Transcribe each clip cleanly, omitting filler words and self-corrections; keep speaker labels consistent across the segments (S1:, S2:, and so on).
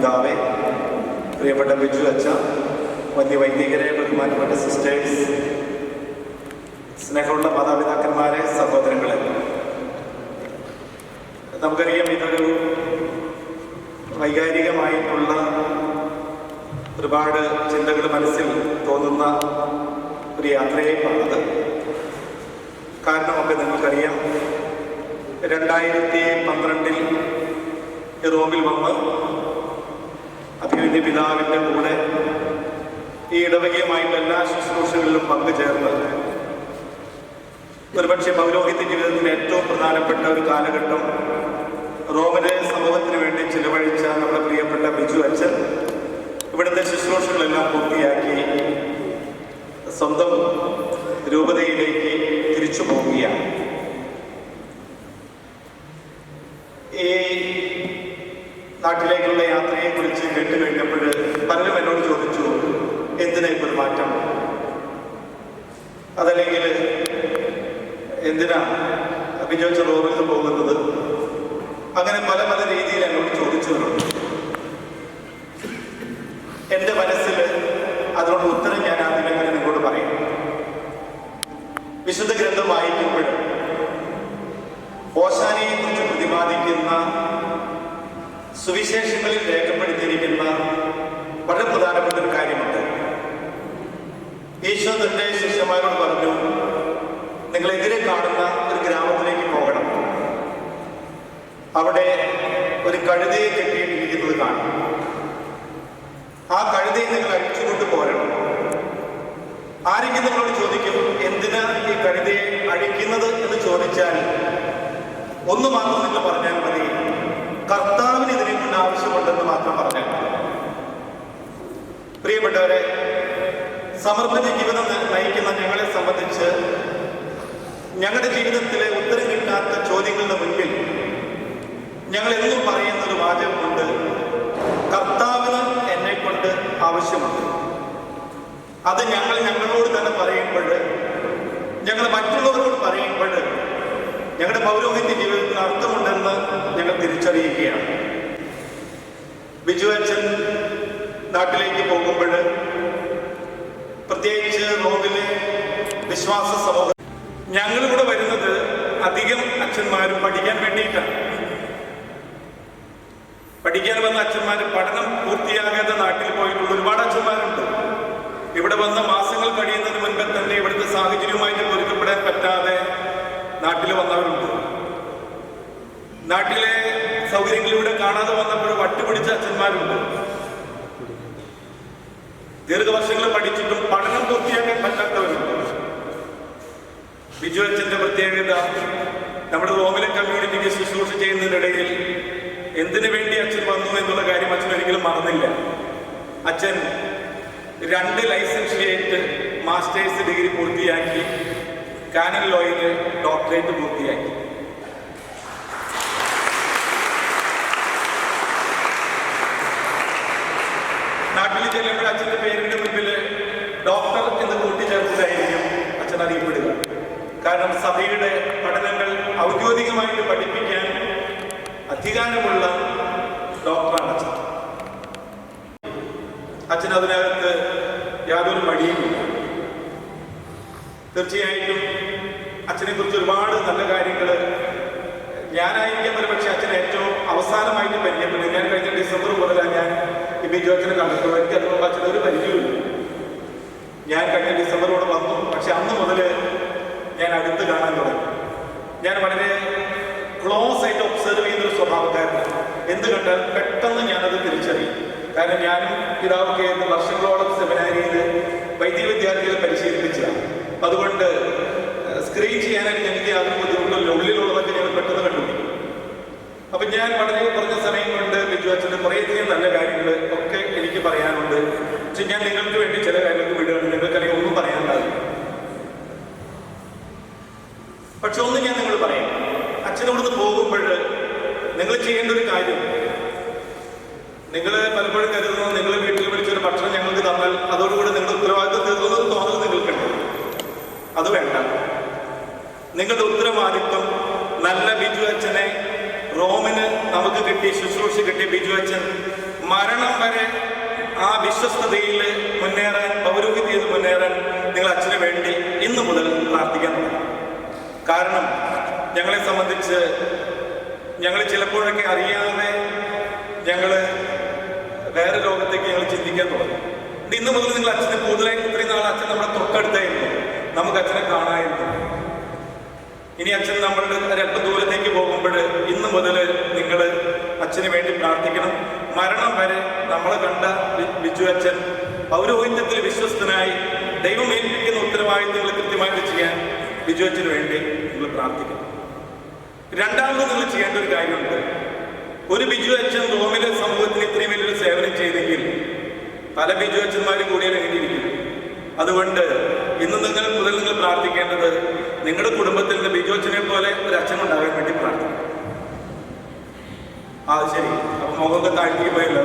S1: പിതാവേ, പ്രിയപ്പെട്ട ബിജു അച്ഛ, വലിയ വൈദികരെ, ബഹുമാനപ്പെട്ട സിസ്റ്റേഴ്സ്, സ്നേഹമുള്ള മാതാപിതാക്കന്മാരെ, സഹോദരങ്ങളെ, നമുക്കറിയാം ഇതൊരു വൈകാരികമായിട്ടുള്ള ഒരുപാട് ചിന്തകൾ മനസ്സിൽ തോന്നുന്ന ഒരു യാത്രയായിട്ടാണത്. കാരണമൊക്കെ നിങ്ങൾക്കറിയാം. 2012 റോമിൽ വന്ന് അഭിവന്യ പിതാവിൻ്റെ കൂടെ ഈ ഇടവകയുമായിട്ട് എല്ലാ ശുശ്രൂഷകളിലും പങ്കുചേർന്ന് ഒരുപക്ഷെ പൗരോഹിത്യ ജീവിതത്തിന് ഏറ്റവും പ്രധാനപ്പെട്ട ഒരു കാലഘട്ടം റോമിലെ സമൂഹത്തിന് വേണ്ടി ചിലവഴിച്ച നമ്മുടെ പ്രിയപ്പെട്ട ബിജു അച്ഛൻ ഇവിടുത്തെ ശുശ്രൂഷകളെല്ലാം പൂർത്തിയാക്കി സ്വന്തം രൂപതയിലേക്ക് തിരിച്ചു പോവുകയാണ്. ഈ നാട്ടിലേക്കുള്ള യാത്രയെക്കുറിച്ച് കേട്ട് കഴിഞ്ഞപ്പോൾ പലരും എന്നോട് ചോദിച്ചു, എന്തിനാ ഇപ്പോൾ ഒരു മാറ്റം, അതല്ലെങ്കിൽ എന്തിനാ ബിജു അച്ഛൻ റോമിൽ പോകുന്നത്, അങ്ങനെ പല പല രീതിയിൽ എന്നോട് ചോദിച്ചവരുണ്ട്. എൻ്റെ മനസ്സിൽ അതിനുള്ള ഉത്തരം ഞാൻ ആദ്യമേ തന്നെ നിങ്ങളോട് പറയും. വിശുദ്ധ ഗ്രന്ഥം വായിക്കുമ്പോൾ ഓശാനയെ കുറിച്ച് പ്രതിപാദിക്കുന്ന സുവിശേഷങ്ങളിൽ രേഖപ്പെടുത്തിയിരിക്കുന്ന വളരെ പ്രധാനപ്പെട്ട ഒരു കാര്യമുണ്ട്. ഈശോ തന്റെ ശിഷ്യന്മാരോട് പറഞ്ഞു, നിങ്ങളെതിരെ കാണുന്ന ഒരു ഗ്രാമത്തിലേക്ക് പോകണം, അവിടെ ഒരു കഴുതയെ കെട്ടിയിട്ടിരിക്കുന്നത് കാണും, ആ കഴുതയെ നിങ്ങൾ അഴിച്ചുകൊണ്ട് പോരണം. ആരെങ്കിലും നിങ്ങളോട് ചോദിക്കും, എന്തിനാ ഈ കഴുതയെ അഴിക്കുന്നത് എന്ന് ചോദിച്ചാൽ ഒന്ന് മാത്രം നിങ്ങൾ പറഞ്ഞാൽ മതി, കർത്താവിന് ഇതിനെ കൊണ്ട് ആവശ്യമുണ്ടെന്ന് മാത്രം പറഞ്ഞാൽ മതി. പ്രിയപ്പെട്ടവരെ, സമർപ്പിത ജീവിതം നയിക്കുന്ന ഞങ്ങളെ സംബന്ധിച്ച് ഞങ്ങളുടെ ജീവിതത്തിലെ ഉത്തരം കിട്ടാത്ത ചോദ്യങ്ങളുടെ മുൻപിൽ ഞങ്ങൾ എന്നും പറയുന്ന ഒരു വാചകമുണ്ട്, കർത്താവിന് എന്നെ കൊണ്ട് ആവശ്യമുണ്ട്. അത് ഞങ്ങളോട് തന്നെ പറയുമ്പോൾ, ഞങ്ങൾ മറ്റുള്ളവരോട് പറയുമ്പോൾ ഞങ്ങളുടെ പൗരോഹിത്യ ജീവിതത്തിന് അർത്ഥമുണ്ടെന്ന് ഞങ്ങൾ തിരിച്ചറിയുകയാണ്. ബിജു അച്ഛൻ നാട്ടിലേക്ക് പോകുമ്പോൾ, പ്രത്യേകിച്ച് റോമിലെ വിശ്വാസ സമൂഹം, ഞങ്ങളിവിടെ വരുന്നത് അധികം അച്ഛന്മാരും പഠിക്കാൻ വേണ്ടിയിട്ടാണ്. പഠിക്കാൻ വന്ന അച്ഛന്മാർ പഠനം പൂർത്തിയാകാതെ നാട്ടിൽ പോയിട്ടുള്ള ഒരുപാട് അച്ഛന്മാരുണ്ട്. ഇവിടെ വന്ന മാസങ്ങൾ കഴിയുന്നതിന് മുൻപ് തന്നെ ഇവിടുത്തെ സാഹചര്യവുമായിട്ട് പൊരുത്തപ്പെടാൻ പറ്റാതെ നാട്ടിൽ വന്നവരുണ്ട്. നാട്ടിലെ സൗകര്യങ്ങളിലൂടെ കാണാതെ വന്നപ്പോൾ വട്ടുപിടിച്ച അച്ഛന്മാരുണ്ട്. ദീർഘവർഷങ്ങൾ പഠിച്ചിട്ടും പഠനം പൂർത്തിയാക്കാൻ പറ്റാത്തവരുണ്ട്. ബിജു അച്ഛന്റെ പ്രത്യേകത, നമ്മുടെ റോമിലെ കമ്മ്യൂണിറ്റിക്ക് ശുശ്രൂഷ ചെയ്യുന്നതിനിടയിൽ എന്തിനു വേണ്ടി അച്ഛൻ വന്നു എന്നുള്ള കാര്യം അച്ഛൻ ഒരിക്കലും മറന്നില്ല. അച്ഛൻ 2 ലൈസൻഷിയേറ്റ് മാസ്റ്റേഴ്സ് ഡിഗ്രി പൂർത്തിയാക്കി, കാനൻ ലോയിൽ ഡോക്ടറേറ്റ് പൂർത്തിയാക്കി. നാട്ടിൽ ചെല്ലുമ്പോൾ അച്ഛൻ്റെ പേരിന്റെ മുൻപിൽ ഡോക്ടർ എന്ന് കൂട്ടിച്ചേർത്തിട്ടായിരിക്കും അച്ഛൻ അറിയപ്പെടുക. കാരണം സഭയുടെ പഠനങ്ങൾ ഔദ്യോഗികമായിട്ട് പഠിപ്പിക്കാൻ അധികാരമുള്ള ഡോക്ടറാണ് അച്ഛൻ. അച്ഛൻ അതിനകത്ത് യാതൊരു മടിയുമില്ല. തീർച്ചയായിട്ടും അച്ഛനെ കുറിച്ച് ഒരുപാട് നല്ല കാര്യങ്ങൾ ഞാനായിരിക്കാം ഒരു പക്ഷേ അച്ഛനെ ഏറ്റവും അവസാനമായിട്ട് പരിചയപ്പെട്ടു. ഞാൻ കഴിഞ്ഞ ഡിസംബർ മുതലാണ് ഞാൻ ഈ ബിജു അച്ഛനെ കണ്ടിട്ടുള്ളത്. എനിക്ക് അതിനുള്ള അച്ഛനെ ഒരു പരിചയമില്ല. ഞാൻ കഴിഞ്ഞ ഡിസംബറോടെ വന്നു, പക്ഷെ അന്ന് മുതൽ ഞാൻ അടുത്ത് കാണാൻ തുടങ്ങി. ഞാൻ വളരെ ക്ലോസ് ആയിട്ട് ഒബ്സർവ് ചെയ്യുന്നൊരു സ്വഭാവക്കാരനാണ്. എന്ത് കണ്ടാലും പെട്ടെന്ന് ഞാനത് തിരിച്ചറിയും. കാരണം ഞാനും പിതാവൊക്കെ വർഷങ്ങളോളം സെമിനാരിയിൽ വൈദ്യ വിദ്യാർത്ഥികളെ പരിശീലിപ്പിച്ചതാണ്. അതുകൊണ്ട് സ്ക്രീൻ ചെയ്യാനായിട്ട് ഞങ്ങൾക്ക് യാതൊരു ബുദ്ധിമുട്ടില്ല. ഉള്ളിലുള്ളതൊക്കെ ഞങ്ങൾ പെട്ടെന്ന് കണ്ടുപിടിക്കും. അപ്പം ഞാൻ വളരെ കുറഞ്ഞ സമയം കൊണ്ട് ബിജു അച്ഛൻ്റെ കുറേയധികം നല്ല കാര്യങ്ങൾ ഒക്കെ എനിക്ക് പറയാനുണ്ട്. പക്ഷെ ഞാൻ നിങ്ങൾക്ക് വേണ്ടി ചില കാര്യങ്ങൾക്ക് വിടുകയാണ്. നിങ്ങൾക്കറിയാം ഒന്നും പറയാനുണ്ടാവില്ല. പക്ഷെ ഒന്ന് ഞാൻ നിങ്ങൾ പറയാം, അച്ഛനോട് പോകുമ്പോൾ നിങ്ങൾ ചെയ്യേണ്ട ഒരു കാര്യം, നിങ്ങൾ പലപ്പോഴും കരുതുന്നത് നിങ്ങൾ വീട്ടിൽ വിളിച്ചൊരു ഭക്ഷണം ഞങ്ങൾക്ക് തന്നാൽ അതോടുകൂടി നിങ്ങളുടെ ഉത്തരവാദിത്വം തീർന്നതെന്ന് തോന്നുന്നത് നിങ്ങൾക്കുണ്ട്. അത് വേണ്ട. നിങ്ങളുടെ ഉത്തരവാദിത്വം നല്ല ബിജു അച്ഛനെ, റോമിന് നമുക്ക് കിട്ടിയ ശുശ്രൂഷ കിട്ടിയ ബിജു അച്ഛൻ മരണം വരെ ആ വിശ്വസ്തതയിൽ മുന്നേറാൻ, പൗരോഹിത്യത്തിൽ മുന്നേറാൻ നിങ്ങൾ അച്ഛന് വേണ്ടി ഇന്നു മുതൽ പ്രാർത്ഥിക്കാൻ തുടങ്ങും. കാരണം ഞങ്ങളെ സംബന്ധിച്ച് ഞങ്ങൾ ചിലപ്പോഴൊക്കെ അറിയാതെ ഞങ്ങൾ വേറെ ലോകത്തേക്ക് ഞങ്ങൾ ചിന്തിക്കാൻ തുടങ്ങും. ഇന്നു മുതൽ നിങ്ങൾ അച്ഛനെ കൂടുതലായി, ഇത്രയും നാൾ അച്ഛൻ നമ്മളെ തൊട്ടടുത്തായിരുന്നു, നമുക്ക് അച്ഛനെ കാണാമായിരുന്നു. ഇനി അച്ഛൻ നമ്മളുടെ ഒരല്പം ദൂരത്തേക്ക് പോകുമ്പോൾ ഇന്നു മുതൽ നിങ്ങൾ അച്ഛന് വേണ്ടി പ്രാർത്ഥിക്കണം. മരണം വരെ നമ്മൾ കണ്ട ബിജു അച്ഛൻ പൗരോഹിത്യത്തിൽ വിശ്വസ്തനായി ദൈവം ഏൽപ്പിക്കുന്ന ഉത്തരവാദിത്തങ്ങൾ കൃത്യമായിട്ട് ചെയ്യാൻ ബിജു അച്ഛന് വേണ്ടി നിങ്ങൾ പ്രാർത്ഥിക്കണം. രണ്ടാമത് നിങ്ങൾ ചെയ്യേണ്ട ഒരു കാര്യമുണ്ട്. ഒരു ബിജു അച്ഛൻ റോമിലെ സമൂഹത്തിന് ഇത്രയും വലിയൊരു സേവനം ചെയ്തെങ്കിൽ പല ബിജു അച്ഛന്മാരും കൂടിയാൽ എങ്ങനെയിരിക്കും. അതുകൊണ്ട് ഇന്ന് നിങ്ങൾ പ്രാർത്ഥിക്കേണ്ടത് നിങ്ങളുടെ കുടുംബത്തിൽ നിന്ന് ബിജു അച്ഛനെ പോലെ ഒരു അച്ഛൻ ഉണ്ടാകാൻ വേണ്ടി പ്രാർത്ഥിക്കണം. ശരി, അപ്പൊ മുഖമൊക്കെ താഴ്ത്തി പോയല്ലോ,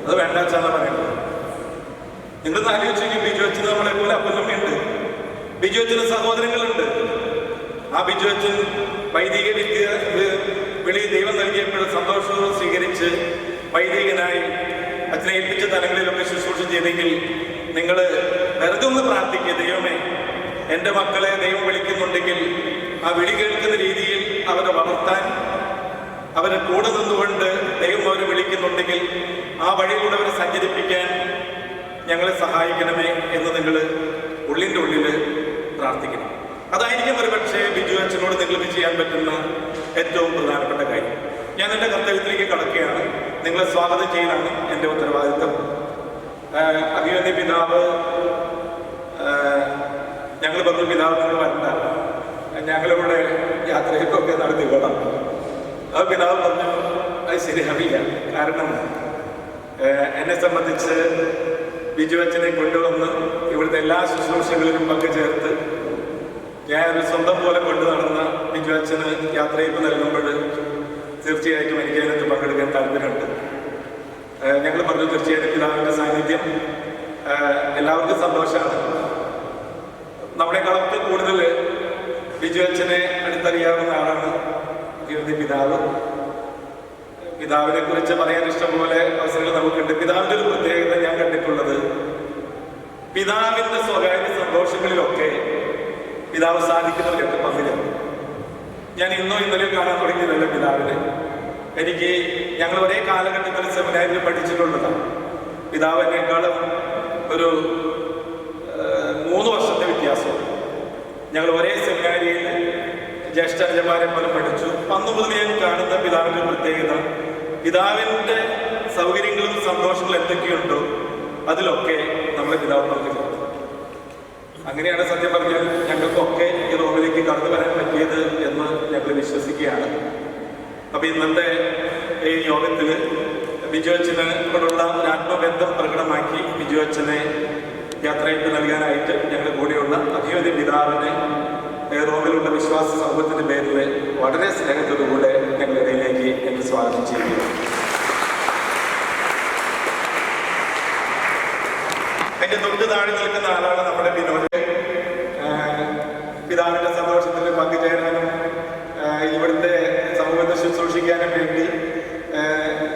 S1: അത് വേണ്ട അച്ഛനാ പറയുന്നത്. നിങ്ങൾ ആലോചിച്ചെങ്കിൽ ബിജു അച്ഛൻ നമ്മളെ പോലെ അപ്പനമ്മയുണ്ട്, ബിജു അച്ഛന് സഹോദരങ്ങളുണ്ട്. ആ ബിജു അച്ഛൻ വൈദിക വിളി ദൈവം നൽകിയപ്പോഴും സന്തോഷവും സ്വീകരിച്ച് വൈദികനായി അച്ഛനെ ഏൽപ്പിച്ച തലങ്ങളിലൊക്കെ ശുശ്രൂഷ ചെയ്തെങ്കിൽ നിങ്ങൾ വെറുതെ ഒന്ന് പ്രാർത്ഥിക്കുക. ദൈവമേ, എൻ്റെ മക്കളെ ദൈവം വിളിക്കുന്നുണ്ടെങ്കിൽ ആ വിളി കേൾക്കുന്ന രീതിയിൽ അവരെ വളർത്താൻ, അവരെ കൂടെ നിന്നുകൊണ്ട് ദൈവം അവരെ വിളിക്കുന്നുണ്ടെങ്കിൽ ആ വഴിയിലൂടെ അവരെ സഞ്ചരിപ്പിക്കാൻ ഞങ്ങളെ സഹായിക്കണമേ എന്ന് നിങ്ങൾ ഉള്ളിൻ്റെ ഉള്ളിൽ പ്രാർത്ഥിക്കണം. അതായിരിക്കും ഒരു പക്ഷേ ബിജു അച്ഛനോട് നിങ്ങൾക്ക് ചെയ്യാൻ പറ്റുന്ന ഏറ്റവും പ്രധാനപ്പെട്ട കാര്യം. ഞാൻ എൻ്റെ കർത്തവ്യത്തിലേക്ക് കടക്കുകയാണ്. നിങ്ങളെ സ്വാഗതം ചെയ്യലാണ് എൻ്റെ ഉത്തരവാദിത്വം. അഭിവന്യ പിതാവ് ഞങ്ങൾ പറഞ്ഞു, പിതാവ് നിങ്ങൾ വരണ്ട, ഞങ്ങളിവിടെ യാത്രയൊക്കെ നടത്തിക്കൊള്ളാം. ആ പിതാവ് പറഞ്ഞു അത് ശരിയാവില്ല. കാരണം എന്നെ സംബന്ധിച്ച് ബിജു അച്ഛനെ കൊണ്ടുവന്ന് ഇവിടുത്തെ എല്ലാ ശുശ്രൂഷകളിലും പങ്കുചേർത്ത് ഞാൻ ഒരു സ്വന്തം പോലെ കൊണ്ടു നടന്ന ബിജു അച്ഛന് യാത്രയപ്പ് നൽകുമ്പോൾ തീർച്ചയായിട്ടും എനിക്ക് അതിനകത്ത് പങ്കെടുക്കാൻ താല്പര്യമുണ്ട്. ഞങ്ങൾ പറഞ്ഞു തീർച്ചയായിട്ടും പിതാവിൻ്റെ സാന്നിധ്യം എല്ലാവർക്കും സന്തോഷമാണ്. നമ്മളെക്കാളൊക്കെ കൂടുതൽ ബിജു അച്ഛനെ അടുത്തറിയാവുന്ന ആളാണ് പിതാവ്. പിതാവിനെ കുറിച്ച് പറയാൻ ഇഷ്ടംപോലെ അവസരങ്ങൾ നമുക്കുണ്ട്. പിതാവിൻ്റെ ഒരു പ്രത്യേകത ഞാൻ കണ്ടിട്ടുള്ളത്, പിതാവിൻ്റെ സ്വകാര്യ സന്തോഷങ്ങളിലൊക്കെ പിതാവ് സാധിക്കുന്നവരൊക്കെ പങ്കിടുന്നു. ഞാൻ ഇന്നോ ഇന്നലെയോ കാണാൻ തുടങ്ങിയതല്ല പിതാവിനെ. എനിക്ക് ഞങ്ങൾ ഒരേ കാലഘട്ടത്തിൽ സെമിനാരിൽ പഠിച്ചിട്ടുള്ളതാണ്. പിതാവ് എന്നേക്കാളും ഒരു 3 വർഷത്തെ വ്യത്യാസമുണ്ട്. ഞങ്ങൾ ഒരേ സെമിനാരിയിൽ ജ്യേഷ്ഠാചാര്യന്മാരെ പോലെ പഠിച്ചു. അന്നു മുതൽ ഞാൻ കാണുന്ന പിതാവിൻ്റെ പ്രത്യേകത, പിതാവിൻ്റെ സൗകര്യങ്ങളും സന്തോഷങ്ങളും എന്തൊക്കെയുണ്ടോ അതിലൊക്കെ നമ്മുടെ പിതാവ് പങ്കിടുന്നു. അങ്ങനെയാണ് സത്യം പറഞ്ഞാൽ ഞങ്ങൾക്കൊക്കെ ഈ റോമിലേക്ക് കടന്നു വരാൻ പറ്റിയത് എന്ന് ഞങ്ങൾ വിശ്വസിക്കുകയാണ്. അപ്പം ഇന്നത്തെ ഈ യോഗത്തിൽ ബിജു അച്ഛനോടുള്ള ഒരു ആത്മബന്ധം പ്രകടമാക്കി ബിജു അച്ഛനെ യാത്രയപ്പ് നൽകാനായിട്ട് ഞങ്ങളുടെ കൂടെയുള്ള അഭിവന്യ പിതാവിനെ റോമിലുള്ള വിശ്വാസ സമൂഹത്തിൻ്റെ പേരിൽ വളരെ സ്നേഹത്തോടുകൂടെ ഞങ്ങളുടെ ഇടയിലേക്ക് ഞങ്ങൾ സ്വാഗതം ചെയ്യുന്നു. അതിൻ്റെ തൊട്ട് താഴെ നിൽക്കുന്ന ആളാണ് നമ്മുടെ വിനോദ്. പിതാവിൻ്റെ സന്തോഷത്തിൽ പങ്കുചേരാനും ഇവിടുത്തെ സമൂഹത്തെ ശുശ്രൂഷിക്കാനും വേണ്ടി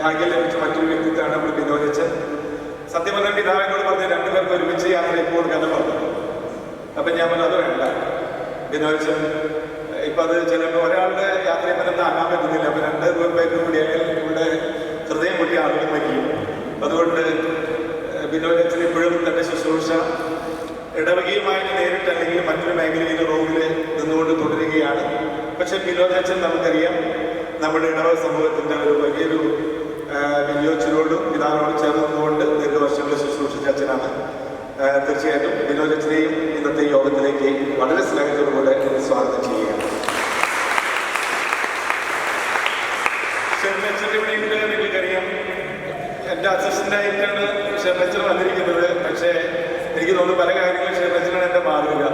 S1: ഭാഗ്യം ലഭിച്ച മറ്റൊരു വ്യക്തിത്വമാണ് നമ്മൾ വിനോദിച്ചൻ. സത്യം പറഞ്ഞാൽ പിതാവിനോട് പറഞ്ഞ് 2 പേർക്ക് ഒരുമിച്ച് യാത്ര ഇപ്പോൾ കഥ പറഞ്ഞു. അപ്പം ഞാൻ പറഞ്ഞു അത് വേണ്ട വിനോദിച്ചൻ, ഇപ്പം അത് ചിലപ്പോൾ ഒരാളുടെ യാത്രയെ തന്നെ താങ്ങാൻ പറ്റുന്നില്ല. അപ്പം 2 പേർക്ക് കൂടിയായാൽ ഇവിടെ ഹൃദയം പൊട്ടി ആളുകൾ മരിക്കും. അതുകൊണ്ട് വിനോദച്ചൻ ഇപ്പോഴും തൻ്റെ ശുശ്രൂഷ ഇടവകയുമായിട്ട് നേരിട്ട് അല്ലെങ്കിൽ മറ്റൊരു മേഖലയിൽ റോമിൽ നിന്നുകൊണ്ട് തുടരുകയാണ്. പക്ഷെ വിനോദച്ചൻ നമുക്കറിയാം നമ്മുടെ ഇടവക സമൂഹത്തിൻ്റെ ഒരു വലിയൊരു വിനോദച്ചനോടും പിതാവിനോടും ചേർന്ന് നിന്നുകൊണ്ട് ദീർഘവർഷങ്ങൾ ശുശ്രൂഷിച്ച അച്ഛനാണ്. തീർച്ചയായിട്ടും വിനോദച്ചനെയും ഇന്നത്തെ യോഗത്തിലേക്ക് വളരെ സ്നേഹത്തോടുകൂടെ സ്വാഗതം ചെയ്യുകയാണ്. ഷെർമച്ചൻ്റെ ഇവിടെയുണ്ട്, നിങ്ങൾക്കറിയാം. എൻ്റെ അസിസ്റ്റൻ്റായിട്ടാണ് ഷെർമച്ചൻ വന്നിരിക്കുന്നത്. പക്ഷേ എനിക്ക് തോന്നുന്നു പല കാര്യങ്ങളും ഷെർമച്ചനാണ് എൻ്റെ മാതൃക.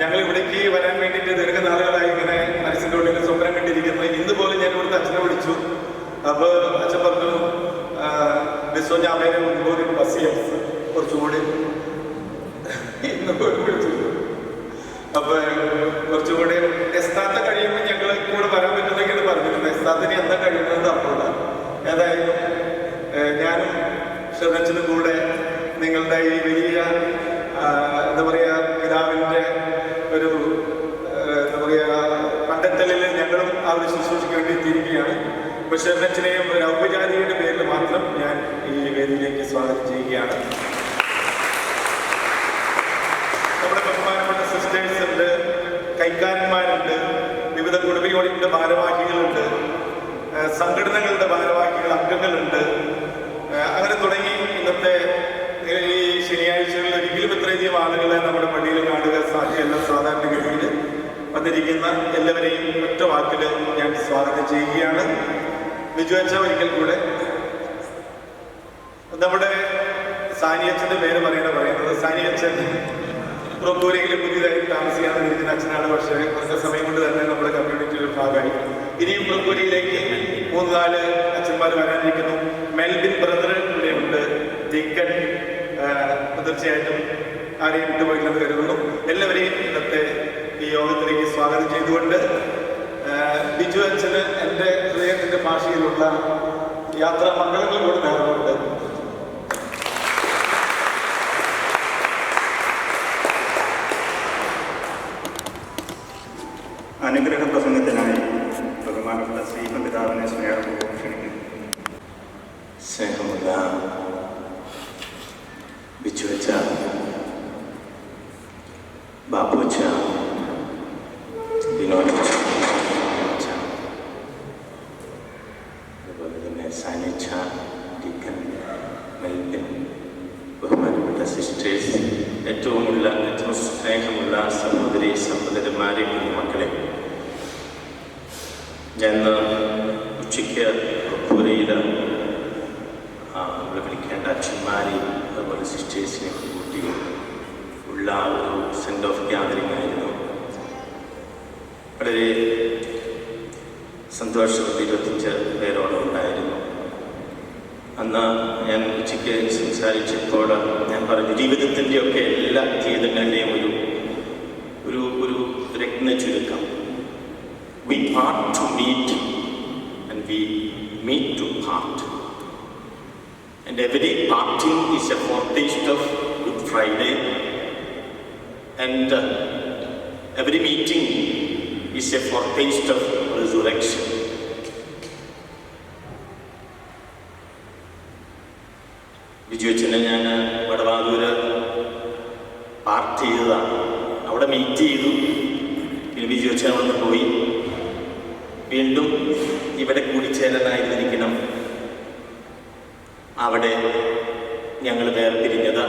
S1: ഞങ്ങൾ ഇവിടേക്ക് വരാൻ വേണ്ടിയിട്ട് ദീർഘനാളുകളായി ഇങ്ങനെ മനസ്സിൻ്റെ ഉള്ളിൽ സ്വപ്നം കണ്ടിരിക്കുന്നത്. ഇന്ന് പോലും ഞാൻ ഇവിടുത്തെ അച്ഛനെ വിളിച്ചു. അപ്പോൾ അച്ഛൻ പറഞ്ഞു ബിസോ ഞാമേനെ മുൻപോട്ട് ബസ് ചെയ്യാം കുറച്ചുകൂടി ഇന്ന് പോലും വിളിച്ചു. അപ്പോൾ കുറച്ചുകൂടി എസ്താത്ത കഴിയുമ്പോൾ ഞങ്ങൾ കൂടെ വരാൻ പറ്റുന്നെങ്കിൽ പറഞ്ഞിട്ടുണ്ട്. എസ്താത്തിന് എന്താ കഴിയുന്നത് അറിഞ്ഞൂടാ. ഏതായാലും ഷെർണച്ചനും കൂടെ നിങ്ങളുടെ ഈ വലിയ എന്താ പറയുക പിതാവിൻ്റെ ഒരു എന്താ പറയുക കണ്ടെത്തലിൽ ഞങ്ങളും ആ ഒരു ശുശ്രൂഷയ്ക്ക് വേണ്ടി എത്തിയിരിക്കുകയാണ്. അപ്പോൾ ഷെർണച്ചനെയും ഒരു ഔപചാരികയുടെ പേരിൽ മാത്രം ഞാൻ ഈ വേദിയിലേക്ക് സ്വാഗതം ചെയ്യുകയാണ്. നമ്മുടെ ബഹുമാനപ്പെട്ട സിസ്റ്റേഴ്സ് ഉണ്ട്, കൈക്കാരന്മാരുണ്ട്, വിവിധ കുടുംബങ്ങളുടെ ഭാരവാഹികളുണ്ട്, സംഘടനകളുടെ ഭാരവാഹികൾ അംഗങ്ങളുണ്ട്. അങ്ങനെ തുടങ്ങി ഇന്നത്തെ ഈ ശനിയാഴ്ചകളിൽ ഒരിക്കലും ഇത്രയധികം ആളുകളെ നമ്മുടെ പള്ളിയിൽ കാണുക സാധ്യമല്ല. സാധാരണഗതിയിൽ വന്നിരിക്കുന്ന എല്ലാവരെയും ഒറ്റ വാക്കിൽ ഞാൻ സ്വാഗതം ചെയ്യുകയാണ്. ബിജു അച്ഛ ഒരിക്കൽ കൂടെ നമ്മുടെ സാനിയച്ഛൻ്റെ പേര് പറയുന്നത് സാനിയച്ഛൻ പ്രൊക്കൂരയിൽ പുതിയതായി താമസിക്കാൻ ഇരിക്കുന്ന അച്ഛനാണ്. പക്ഷേ കുറച്ച് സമയം കൊണ്ട് തന്നെ നമ്മുടെ കമ്മ്യൂണിറ്റിയുടെ ഭാഗമായി ഇനിയും പ്രൊക്കൂരയിലേക്ക് 3-4 അച്ഛന്മാർ വരാനിരിക്കുന്നു. മെൽബിൻ ബ്രദർ ഇവിടെ ഉണ്ട്, ഡിങ്കൻ തീർച്ചയായിട്ടും ആരെയും വിട്ടുപോയില്ലെന്ന് കരുതുന്നു. എല്ലാവരെയും ഇന്നത്തെ ഈ യോഗത്തിലേക്ക് സ്വാഗതം ചെയ്തുകൊണ്ട് ബിജു അച്ഛന് എൻ്റെ ഹൃദയത്തിൻ്റെ ഭാഷയിലുള്ള യാത്രാ മംഗളങ്ങൾ കൂടെ നേർന്നുകൊണ്ട്
S2: അനുഗ്രഹ പ്രസംഗത്തിനായി ബഹുമാനപ്പെട്ട ശ്രീപിതാവിനെ സ്നേഹപൂർവ്വം ക്ഷണിക്കുന്നു.
S3: സ്നേഹമുള്ള ബിജു അച്ഛ, ബാബു അച്ഛ, വിനോദ് അച്ഛ, അതുപോലെ തന്നെ സാനിച്ച, ഡിക്കൻ, മെൽബിൻ, ബഹുമാനപ്പെട്ട സിസ്റ്റേഴ്സ്, ഏറ്റവും സ്നേഹമുള്ള സഹോദരന്മാരെ, കുഞ്ഞുമക്കളെ, ഞാൻ ഉച്ചയ്ക്ക് പൂരയിൽ നമ്മൾ വിളിക്കേണ്ട അച്ഛന്മാരെയും അതുപോലെ സിസ്റ്റേഴ്സിനെയും കൂട്ടി ഉള്ള ഒരു സെൻഡ് ഓഫ് ഗ്യാതറിംഗ് ആയിരുന്നു. വളരെ സന്തോഷത്തിൽ 25 പേരോളം ഉണ്ടായിരുന്നു. അന്ന് ഞാൻ ഉച്ചയ്ക്ക് സംസാരിച്ചപ്പോൾ ഞാൻ പറഞ്ഞു, ജീവിതത്തിൻ്റെയൊക്കെ എല്ലാ ജീവിതങ്ങളുടെയും ഒരു രത്ന ചുരുക്കം. We part to meet and we meet to part. And every parting is a foretaste of Good Friday. And every meeting is a foretaste of resurrection. Biju അച്ഛനെ ഞാൻ വടവാതൂര് പാർട്ടി ചെയ്തതാണ്. അവിടെ മീറ്റ് ചെയ്തു. പിന്നെ ബിജു അച്ഛൻ അവിടെ നിന്ന് പോയി. വീണ്ടും ഇവിടെ കൂടിച്ചേരാനായിരുന്നിരിക്കണം. അവിടെ ഞങ്ങൾ വേർപിരിഞ്ഞത്.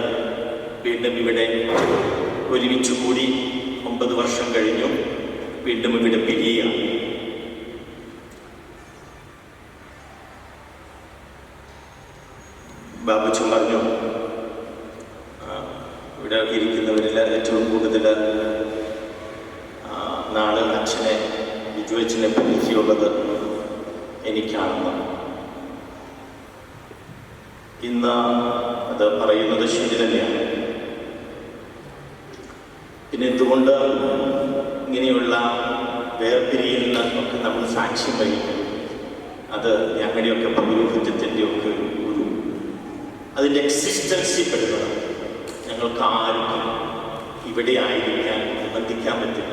S3: വീണ്ടും ഇവിടെ ഒരുമിച്ച് കൂടി 9 വർഷം കഴിഞ്ഞു. വീണ്ടും ഇവിടെ പിരിയുക. ബാബുച്ചൻ പറഞ്ഞു, ഇവിടെ ഇരിക്കുന്നവരിൽ ഏറ്റവും കൂടുതൽ നാളെ അച്ഛനെ ബിജു അച്ഛനെ പരിചയമുള്ളത് എനിക്കാണെന്ന്. ഇന്ന് അത് പറയുന്നത് ശരി തന്നെയാണ്. പിന്നെ എന്തുകൊണ്ട് ഇങ്ങനെയുള്ള വേർപിരിയലിന് ഒക്കെ നമ്മൾ സാക്ഷ്യം വഹിക്കും? അത് ഞങ്ങളുടെയൊക്കെ പൗരോഹിത്യത്തിൻ്റെയൊക്കെ ഒരു അതിൻ്റെ എക്സിസ്റ്റൻസി പെടുന്നതാണ്. ഞങ്ങൾക്ക് ആർക്കും ഇവിടെ ആയിരിക്കാൻ നിർബന്ധിക്കാൻ പറ്റില്ല.